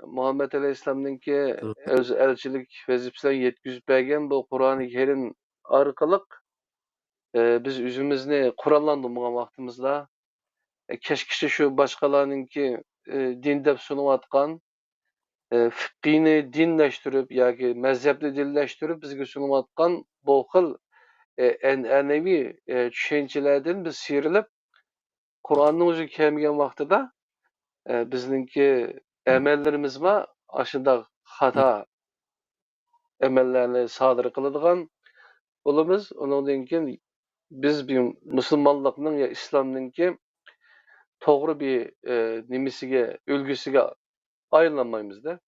Muhammed Aleyhisselam'nınki öz elçilik vazifesini yetkizip bergen bu Qur'an-ı Kerim arkalık biz üzümüzni Kur'anlandırmagan vaqtimizda keşke şu başkalarınınki din dep sunuvatkan fiqhini dinleştirip yoki mezhepli dinleştirip bizge sunuvatkan bu xil en'anevi düşüncelerden biz sirilip Kur'an'ın özü kelmegen vaqtida bizninki emellerimiz var, aşında hata emellerini sadır kılıdığan olumuz. Ondan keyin biz bir Müslümanlıkның ya İslam'nınki doğru bir nimisiga, ülgüsüge ayrılanmayımız da.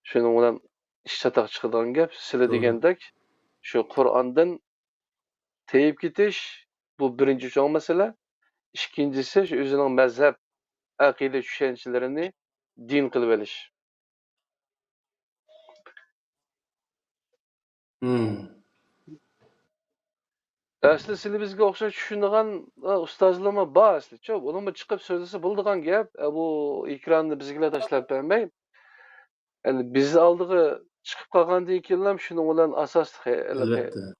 Şunun olan iş çatak çıkılan gap, sile degendek, şu Kur'an'dan teyip gitiş, bu birinci çoğun mesele. İkincisi, şu özünün mezhep, akide düşüncelerini din kılıp eliş. Asli sili bizge okşa düşündüğün ustazlığıma bağ asli. Çok, onun çıkıp sözlüsü bulduğun gap, bu ekranını bizgile taşlayıp vermeyim. Yani biz aldığı çıkıp kalgan deyikillam şunun olan asas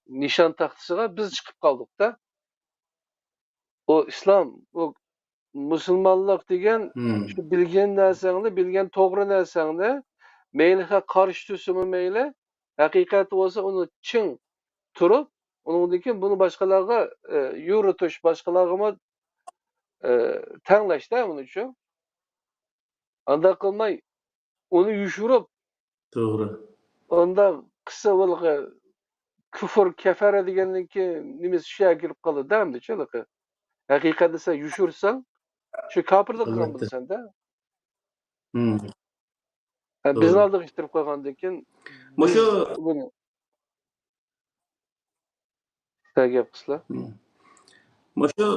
nişan tahtısıga biz çıkıp kaldık da. O İslam, o Müslümanlık degen şu bilgen narsangni, bilgen to'g'ri narsangni meyliga qarshi tursimi meyli, haqiqati bo'lsa uni chin turib, undan keyin buni boshqalarga yuritish, boshqalarga tanglashda buni uchun. Anda qilmay uni yushirib, to'g'ri. onda qissa bo'lga kufr, kafara deganninki nimasi shuga kirib qoladi hamda chiliqi. Haqiqatda sen yushursang, şu kafirlik qilgan bo'lasan-da. Bizni aldık iştirip koygandan keyin Mushu buni gap qilsa. Mushu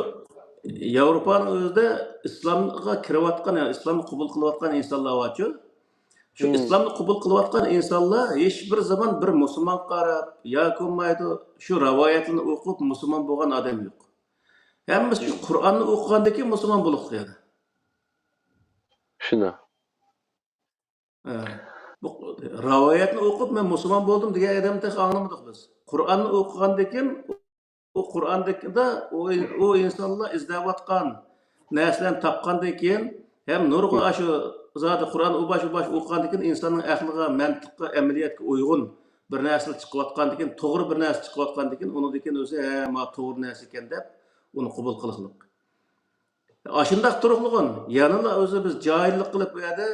Yevropaning o'zida islomga kirayotgan, islomni qabul qilayotgan insonlar borku. Shu islomni qabul qilayotgan insonlar hech bir zaman bir musulmon qarab yoki bo'lmaydi, shu rivoyatlarni o'qib musulmon bo'lgan odam yo'q. Hammasi shu Qur'onni o'qigandan keyin musulmon bo'lib qoladi. Shuna. Bu rivoyatni o'qib men musulmon bo'ldim degan odamni anglamadik biz. Qur'onni o'qigandan keyin o Qur'ondagida o insonlar izlayotgan narsalarni topgandan keyin ham nurg'a shu zodi Qur'on u bosh o'qigandan keyin insonning aqliga, mantiqqa, amaliyotga uyg'un bir narsa chiqayotgandan keyin, to'g'ri bir narsa chiqayotgandan keyin, uni keyin o'zi ma to'g'ri narsa ekan deb uni qabul qiliqliq. Aşındaq turuqluğun yanıla özü biz cahillik qılıp bu yerda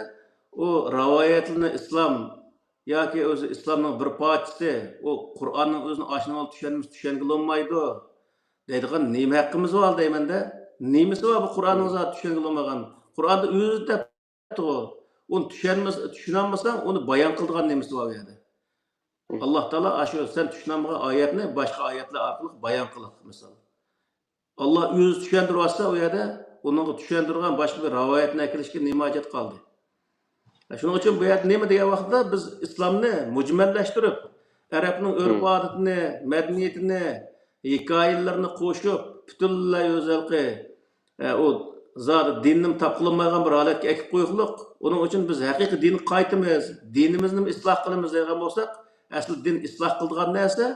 o rivoyatlarni islom yoki o'zi islomning bir parchasi, o Qur'onning o'zini aşınib olib tushangil olmaydi deydigan nima haqqimiz bor deymanda? Nimasi bor bu Qur'onning zot tushangil olmagan? Qur'onda o'zi debdi, uni tushunolmasang, uni bayon qiladigan nimasi bor bu yerda? Alloh taolo shu sen tushunolmagan oyatni boshqa oyatlar orqali bayon qiladi misol. Allah o'zi tushuntirsa u yerda uni tushuntirgan boshqa bir rivoyatni kelishga nima hojat qoldi? Shuning uchun bu yerda nima degan vaqtda biz islomni mujmallashtirib, arabning urf-odatini, madaniyatini, hikoyalarini qo'shib, butunlay o'zalqi o zot dinni topqilinmagan bir holatga ekib qo'yuqliq. Uning uchun biz haqiqiy dinni qaytamiz, dinimizni isloh qilamiz degan bo'lsak, asli din isloh qiladigan narsa,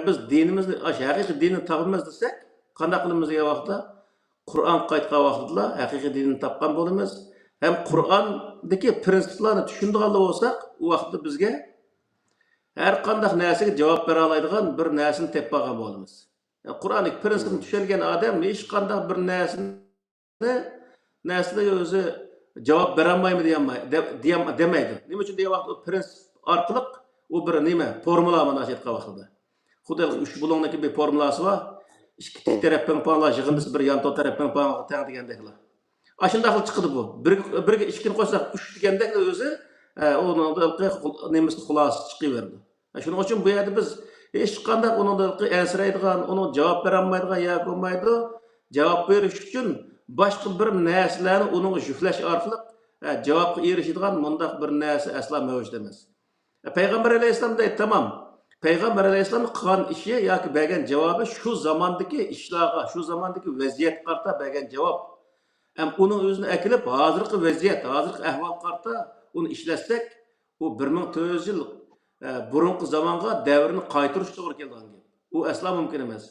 biz dinimizni haqiqiy dinni topamiz desak, qanday qilamiz degan vaqtda Qur'on qaytgan vaqtida haqiqiy dinni topgan bo'lamiz. Hem Qur'ondagi prinsiplarni tushundigan bo'lsak, u vaqtda bizga har qanday narsaga javob bera oladigan bir narsani topgan bo'lamiz. Qur'onning prinsipini tushungan odam hech qanday bir narsaga o'zi javob bera olmaymi demaydi. Nima uchun degan vaqtda prinsip orqali u bir nima formula mana aytgan vaqtida. Xudo uch bulongdagi bir formulasi bor. İki taraf ping-ponglar yig'indisi bir yan taraf ping-pongga teng degandeklar. Aşındaq chiqdi bu. Birga ikkini qo'shsak 3 degandek o'zi o'ning nimasi xulosa chiqaverdi. Shuning uchun bu yerda biz hech qanday uningga ansiraydigan, uni javob bera olmaydigan yoki bo'lmaydi. Javob berish uchun boshqa bir narsalarni uningga juflash orqali javobga erishadigan mundaq bir narsa asla mavjud emas. Payg'ambar alayhisalom deydi, tamam. Peygamber Aleyhisselam'ın qilgan ishi yoki bergan javobi shu zamondagi ishlarga, shu zamondagi vaziyat qarta bergan javob. Ham uni o'zini akilib, hozirgi vaziyat, hozirgi ahvol qarta uni ishlatsak, u 1400 yil burungi zamonga davrni qaytarish to'g'ri kelgan gap. U asla mumkin emas.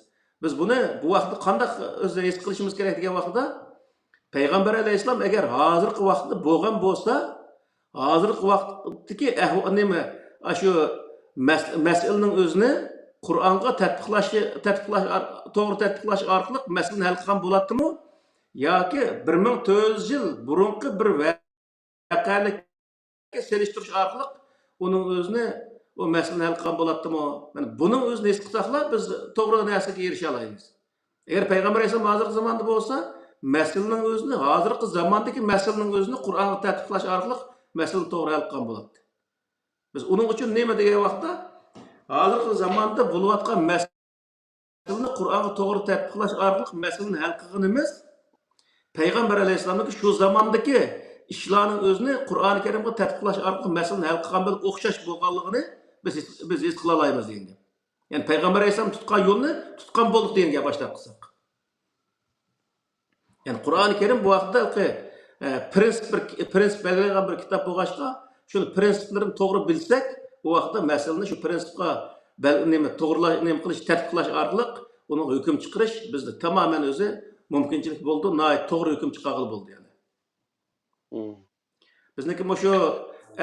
Biz buni bu vaqtda qanday o'zi his qilishimiz kerak degan vaqtda Peygamber Aleyhisselam agar hozirgi vaqtda bo'lgan bo'lsa, hozirgi vaqtdagi ahvol nima? Shu masalaning o'zini Qur'onga to'g'ri tatbiqlash orqali masalani hal qilgan bo'ladimi? Yoki 1400 yil burungi bir voqealikka selishtirish orqali uning o'zini o masalani hal qilgan bo'ladimi? Mana buning o'zini his qilsaqlar biz to'g'ri narsaga erisha olamiz. Agar payg'ambar alayhisalom hozirgi zamonda bo'lsa, masalaning o'zini hozirgi zamondagi masalaning o'zini Qur'onga tatbiqlash orqali masalani to'g'ri hal qilgan bo'ladi. Biz uning uchun nima degan vaqtda hozirgi zamonda bo'layotgan masalani Qur'onga to'g'ri tatbiqlash orqali masalani hal qilganimiz Payg'ambar alayhisalomning shu zamondagi ishlarning o'zini Qur'oni Karimga tatbiqlash orqali masalani hal qilgan bilan o'xshash bo'lganligini biz his qila olamiz degan. Ya'ni Payg'ambar alayhisalom tutgan yo'lni tutgan bo'ldik degan gap boshlab qilsak. Ya'ni Qur'oni Karim bu vaqtda prinsip belgilagan bir kitob bo'lg'achqa şunu prinsiplerini to'g'ri bilsak, o vaqtda masalani shu prinsipga to'g'rilash, nima qilish, tatbiqlash orqali uni hukm chiqarish bizda tamoman o'zi mumkinchilik bo'ldi, to'g'ri hukm chiqarg'ili bo'ldi yani. Bizniki shu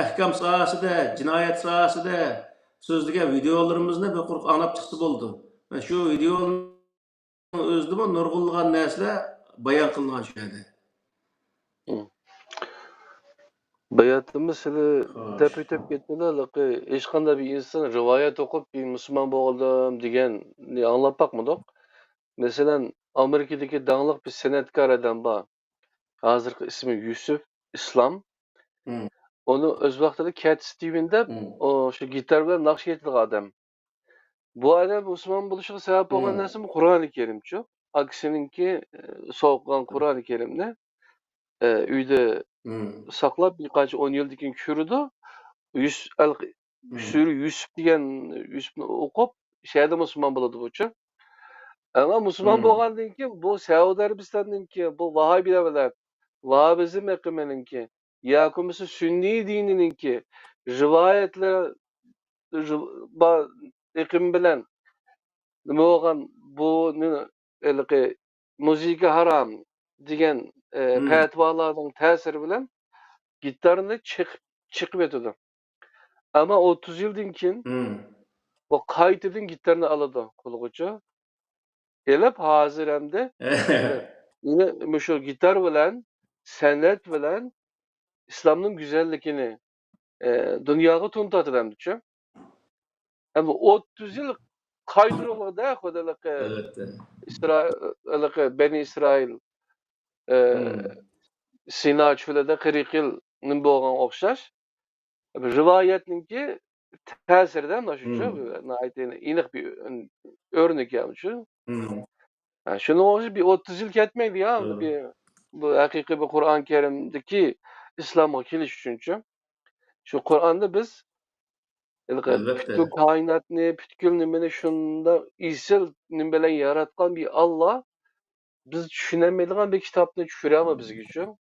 ahkam sohasida, jinoyat sohasida so'zlagan videolarimizni bir quruq anglab chiqsa bo'ldi. Mana shu videoning o'zida nurg'unlagan narsalar bayon qilingan shu yerda. Bayatımız seni tep gitmeden hiç qanday bir insan rivayet okup bir Müslüman boğuldum degen anlap bakmadık. Mesela Amerika'daki dağınlık bir senetkar adam var. Hazırki ismi Yusuf İslam. Onu öz vaxtında Cat Steven'de o şu gitar bilen nakş ettiği adam. Bu adam Müslüman buluşuna sebep olan neresi mi? Kur'an-ı Kerim çok. Aksininki soğuklan Kur'an-ı Kerim'de. Uyda saklap birkaç 10 yıldan keyin ko'rdi. Sürü Yusuf degan Yusufni o'qib, şeyde Müslüman bo'ladi bucha. Ama Müslüman bo'lgandan keyin bu Saudiya Arabistonninki, bu Vahabilar bilan Vahabizm aqimininki, yoki Sunniy dinininki rivoyatlar aqim bilan nima bo'lgan bu muzika haram degan fatvolarning ta'siri bilan gitarni chiqib etdi. Ama 30 yıldan keyin Hmm. o qaytadan gitarını aladı kulğucu. Elep hazır hem de yine şu gitar bilen, sanat bilen İslam'ın güzellikini dünyaga tanıtdı hem de. Ama 30 yıl kaydırıldı da kodalık Elbette. Beni İsrail e, Hmm. Sina çölüde 40 yıl bolgan okşaş. Rivayetninki tesirden naşucu. Nayetine inik bir örnek yapmışı. Hmm. Şunu olsa bir 30 yıl ketmeydi ya. Doğru. Bir, bu hakiki bir Kur'an-ı Kerim'deki İslam'a geliş üçüncü. Şu Kur'an'da biz bütün Elbette. kainatni, bütün nimeni şunda isil nimelen yaratkan bir Allah biz düşünemediğin bir kitapni düşürüyor ama bizge üçün.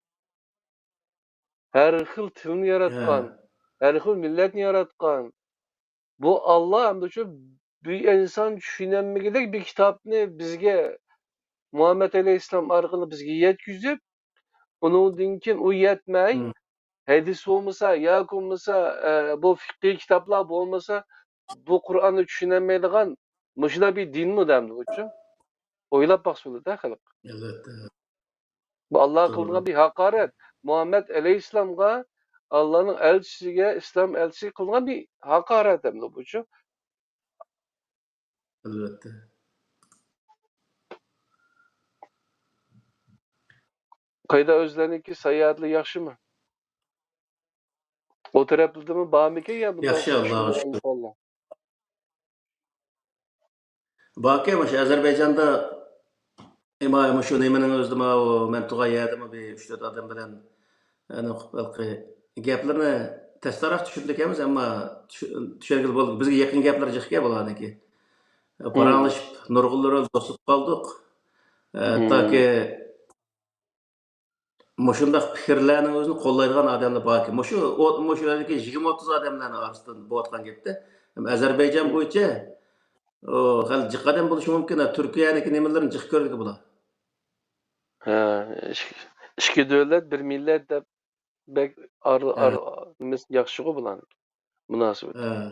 Her xil tilini yaratkan, Ha. her xil milletni yaratkan. Bu Allah hem de şu bir insan düşünemegidek bir kitapni bizge Muhammed Aleyhisselam arqılı bizge yetkizip, onundan keyin u yetmey, Hmm. hadis olmasa, yak olmasa, bu fiqhi kitaplar bolmasa, bu Kur'an'ı düşünemeydigan muşula bir din mi demdi uçun? Oylap baksalı da xalq. Elbette. Bu Allah kıldığı Doğru. bir hakaret. Muhammed Aleyhisselam'a Allah'ın elçisiga, İslam elçisi kıldığı bir hakaret demdi bu uçun. Elbette. Kayda özlerinki sayyatlı yaxşı mı? O taraflı mı bağımike ya bu Yaxşı Allah'a düşünmeyen şükür. insanlar. Bakıyorum şu Azerbaycan'da İmam şu nemenin özüm o men tuğa yadım bir 3-4 adam bilen yani belki gaplarni testarak düşündük emiz ama düşergil boldu. Bizge yakın gaplar jıqqa bolady ki. Hmm. Paranlaşıp nurgullara dostluq kaldık. Hmm. Taki Moşundaq pikirlerning özünü kollaydigan adamlar barki. Moşulardaki 20-30 adamlarning arasından bo'layotgan gapda. Azerbaycan bo'yicha hali jiq adam bo'lishi mumkin. Turkiyaniki nimalarni jiq ko'rdik bular. Ha, iki devlet bir millet de bek Ha, mis yaxşı bulan münasebet. ha.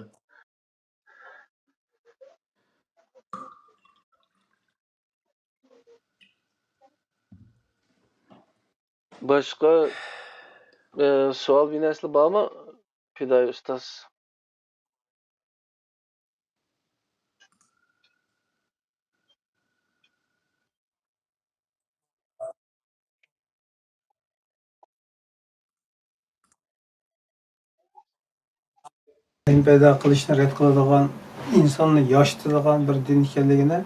Başka sual bir nesli var mı? Fiday Ustaz. din paydo qilishni rad qiladigan, insonni yoshitadigan bir din ekanligini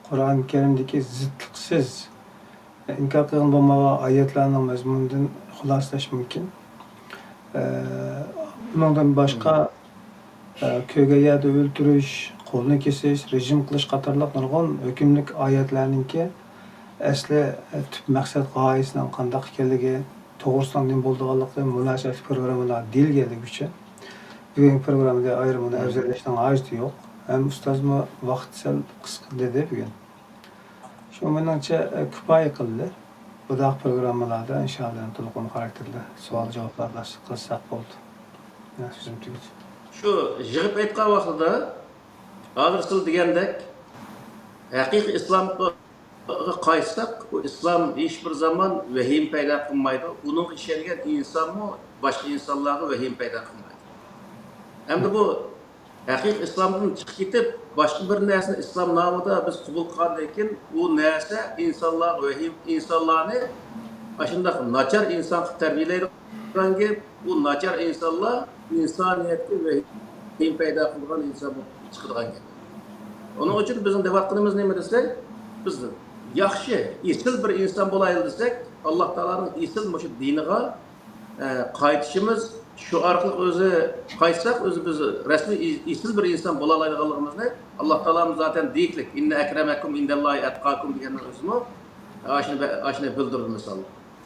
Qur'oni Karimdagi zidliqsiz inkor qilgan bo'lmagan oyatlarning mazmunidan xulosalash mumkin. Bundan boshqa ko'ga yerda o'ltirish, qo'lni kesish, rejim qilish qatorliq nurg'un hukmlik oyatlarningki asli tub maqsad g'oyasining qandoq ekanligi, to'g'risidan din bo'lganligi munosib programmalar deyilganligi uchun bugungi programmada ayrimini afzallashning hojati yo'q. Ham ustozmi vaqt sal qisqa dedi bugun. Shu menimcha kifoya qildi. Budoq programmalarda inshaalloh to'liq xarakterli savol javoblar qilsak bo'ldi. So'zim tugadi. Şu jig'ib aytgan vaqtida hozir siz degandek haqiqiy islomga qaytsak, bu islom hech bir zaman vahim paydo qilmaydi. Uning ishongan insonmi boshqa insonlarga vahim paydo qilmaydi. Endi bu haqiqiy islomdan chiqib ketib, boshqa bir narsani islom nomida biz qabul qilgandan keyin u narsa insonlarni shundoq nachar inson qilib tarbiyalaydigan gap, bu nachar insonlar insoniyatga vahim paydo qilgan inson bo'lib chiqadigan gap. Onun için bizim devatlarımız ne desek, biz yaxşı, isil bir insan bolaylı desek, Allah Teala'nın isil şu diniga qaytışımız şu arqılıq özü qaytsak, özü biz resmi isil bir insan bolalaydıqalığımızı Allah Teala'mız zaten deyiklik. İnne ekremekum indallahi etqakum diyenler özümü aşını bildirir misal.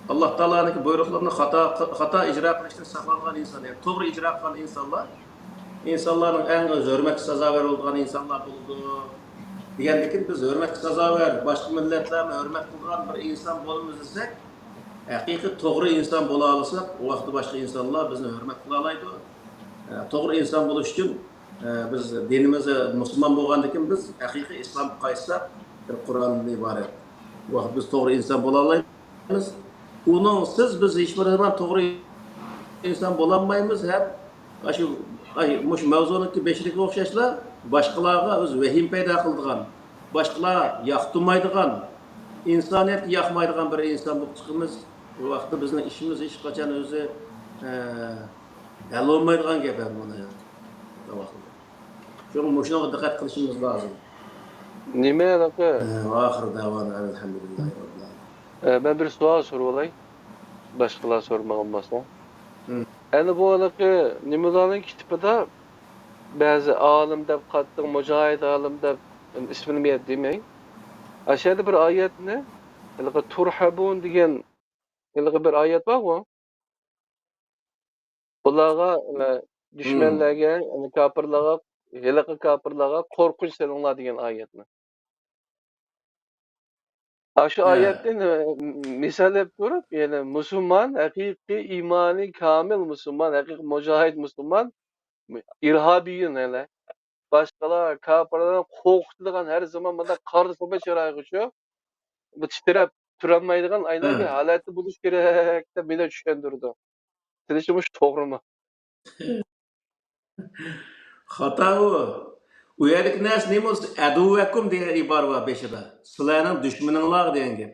Allah Teala'nın buyruqlarını hata icra qilishdan saqlangan insan, yani to'g'ri icra qilgan insonlar insanların en hürmet sazaver olduğu insanlar buldu. Diyenlekin biz hürmet sazaver, başka milletlerle hürmet kılgan bir insan bolumuz desek, hakiki doğru insan bola alırsak, o vakti başka insanlar bizni hürmet kılalaydı. To'g'ri inson bo'lish uchun biz dinimizda musulmon bo'lgandan keyin biz haqiqiy islomga qaytsak Qur'ondan iborat. Bu vaqt biz to'g'ri inson bo'la olmaymiz. Uningsiz biz hech bir zaman to'g'ri inson bo'la olmaymiz. Ham shu mavzuniki beshlikka o'xshashlar boshqalarga o'z vahim paydo qiladigan, boshqalar yoqtirmaydigan, insoniyatga yoqmaydigan bir inson bo'lib chiqamiz. Bu vaqtda bizning ishimiz hech qachon o'zi hal olmaydigan gap buni. Shunga diqqat qilishimiz lozim. Nima anaqa? Oxir davona alhamdulillahi robbil alamin. Ben bir sual sorup olay. Başkalar sormagan bolsa. Yani bu anaqa nimalarning kitibida bazı alim deb qattiq mujohid alim deb ismini men demay. Aşağıda bir ayetni, ilg'i turhabun degan ilg'i bir ayet var-ku. Bularga düşmanlarga, yani kafirlarga, hiliqi kafirlarga qo'rqinch selinglar degan ayetni. Şu ayetten misal hep görüp, yani Müslüman, hakiki imani kamil Müslüman, hakiki mücahid Müslüman, irhabiyin hele. Başkalar, kafirlardan korkutulgan her zaman bunda karşısına çırağı şu. Bu titrep turanmaydigan aynan bir halatı buluş gerek de beni düşündürdü. Sizce doğru mu? Xato u. U yerdagi narsa nima o'zi aduvakum degan ibora bor beshida. Sizlarning dushmaninglar degan gap.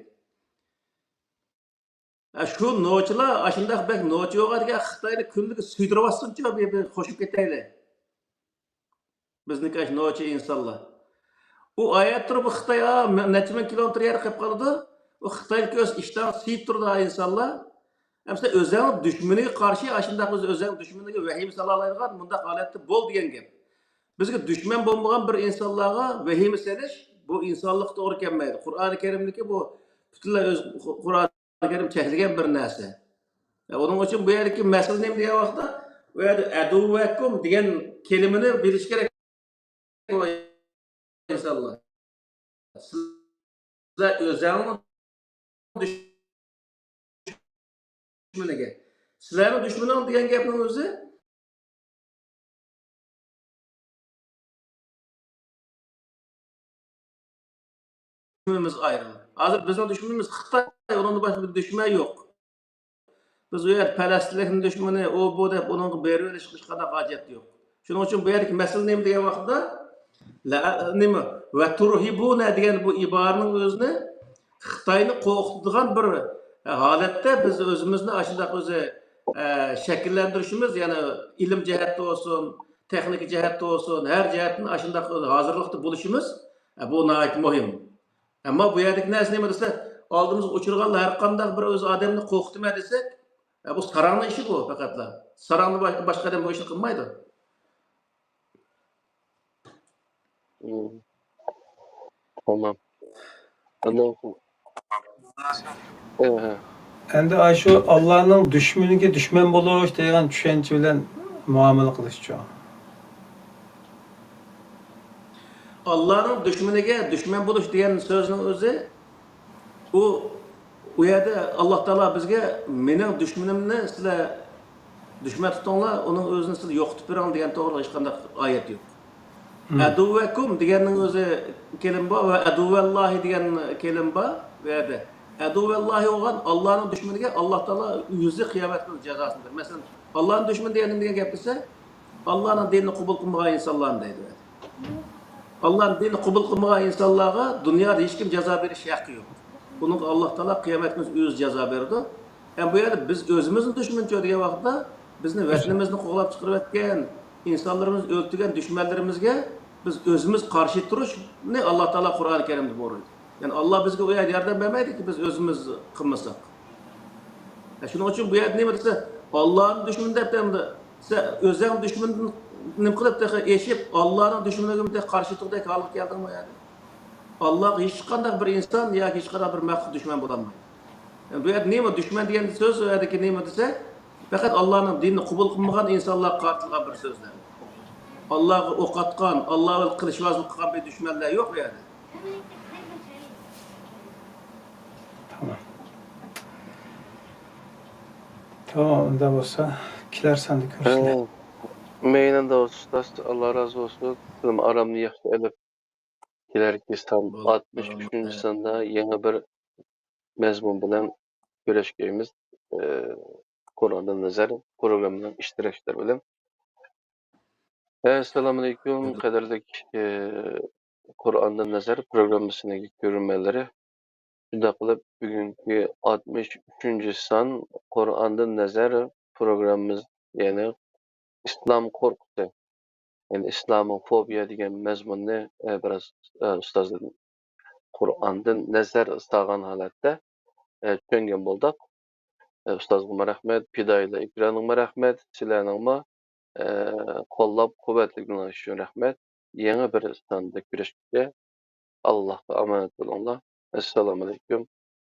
Shu nochilar, ashundaq bak nochi yo'g'adigan Xitoyni kunligi suydiryapsinchi, bir qo'shib ketaylik. Bizniki ash nochi insonlar. U oyat turib Xitoy necha ming kilometr yer qilib qoldi. U Xitoylik o'z ishdan suyib turdi insonlar. Hamsa o'zing dushmaniga qarshi ashundaq o'zing dushmaniga vahim sola oladigan bundaq holatda bo'l degan gap. Bizga dushman bo'lmagan bir insonlarga vahim selish bu insonlik to'g'ri kelmaydi. Qur'oni Karimniki bu butunlay o'z Qur'oni Karim cheklagan bir narsa. Onun uchun bu yerdagi masala nima degan vaqtda bu yerda aduvakum degan kelimani bilish kerak insonlar. Sizlar o'zingizning dushmaniga. Sizlarning dushmaning degan gapning o'zi düşmanımız ayrı. Hazır bizim düşmanımız Xitay, onun başka bir düşman yok. Biz o yer Palestinlik'in düşmanı, o bu da onun beri hech qanaqa hojat yo'q. Shuning uchun bu yerdagi masala nima degan vaqtda nima va turhibuna degan bu iboraning o'zini Xitoyni qo'rqitadigan bir holatda biz o'zimizni ashundaq o'zi shakllantirishimiz, ya'ni ilm jihatda bo'lsin, texnik jihatda bo'lsin, har jihatdan ashundaq hozirlikda bo'lishimiz bu nihoyat muhim. Ama bu yerdeki narsa nima desa, oldimizga uchirganlar har qanday bir o'z odamni qo'rqitma desak, bu sarangning ishi bu faqatla. Sarangni boshqa odam bu ishni qilmaydi. Tamam. Endi shu Allohning dushmaniga dushman bo'lish degan tushuncha bilan muomala qilishchi. Allah'ın düşmanıga düşman bo'lish degan so'zning o'zi u yerda Alloh taolo bizga mening dushmanimni sizlar dushman tutinglar, uning o'zini siz yo'qotib bering degan to'g'ri hech qanday oyat yo'q. Aduvakum deganning o'zi kelim bor va aduvallohi degan kelim bor bu yerda. Aduvallohi bo'lgan Allohning dushmaniga Alloh taolo o'zi qiyomat kuni jazosidir. Masalan, Allohning dushmani degan gap desa, Allohning dinini qabul qilmagan insonlarni deydi. Allah'ın dinini qabul qilmagan insonlarga dunyoda hech kim jazo berish haqqi yo'q. Bunun Alloh taolo qiyomat kuni o'zi jazo berdi. Ham bu yerda biz o'zimizni dushmanchi degan vaqtda bizni vatanimizni qo'g'lab chiqarayotgan insonlarimiz o'ltirgan dushmanlarimizga biz o'zimiz qarshi turishni Alloh taolo Qur'oni Karimda buyurdi. Ya'ni Alloh bizga u yerda yordam bermaydiki biz o'zimiz qilmasak. Shuning uchun bu yerda nima desa, Allohning dushmani deb o'zing dushmanni nima qilib eshib Allohning dushmaniga qarshi turdik holga keldingmi yani? Allah hech qanday bir inson yoki hech qanday bir maxluq dushman bo'la olmaydi. Yani bu yerda nima dushman degan so'z u yerdagi nima desa, faqat Allohning dinini qabul qilmagan insonlar qartilgan bir so'zlar. Allohga o'qatgan, Allohga qilishvozlik qilgan bir dushmanlar yo'q bu yerda. Tamam. Tamam, unda bo'lsa, kelar sanda ko'rishlar. Meynen de ustas, Allah razı olsun. Bizim aramni yaxşı elip kelerki san Bo'ldi. 63. sanda yeni bir mezmun bilen görüşkeyimiz. Kur'an'dan nazar programının iştirakçılar bilen. Assalamu alaikum, kadarlık Kur'an'dan nazar programmasındaki görünmeleri. Şunda qılıp bugünkü 63. san Kur'an'dan nazar programımız, yani İslam korkusu, yani İslamofobiya degan mazmunni biraz ustozdan Kur'an'dan nazar istagan holatda tushungan bo'ldik. Ustozga rahmat, Pidoyla Ikramga rahmat, sizlarningmi qo'llab quvvatlaganlar uchun rahmat. Yangi bir sonda ko'rishguncha Allohga omonat bo'linglar. Assalomu alaykum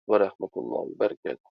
va rahmatullohi va barakatuh.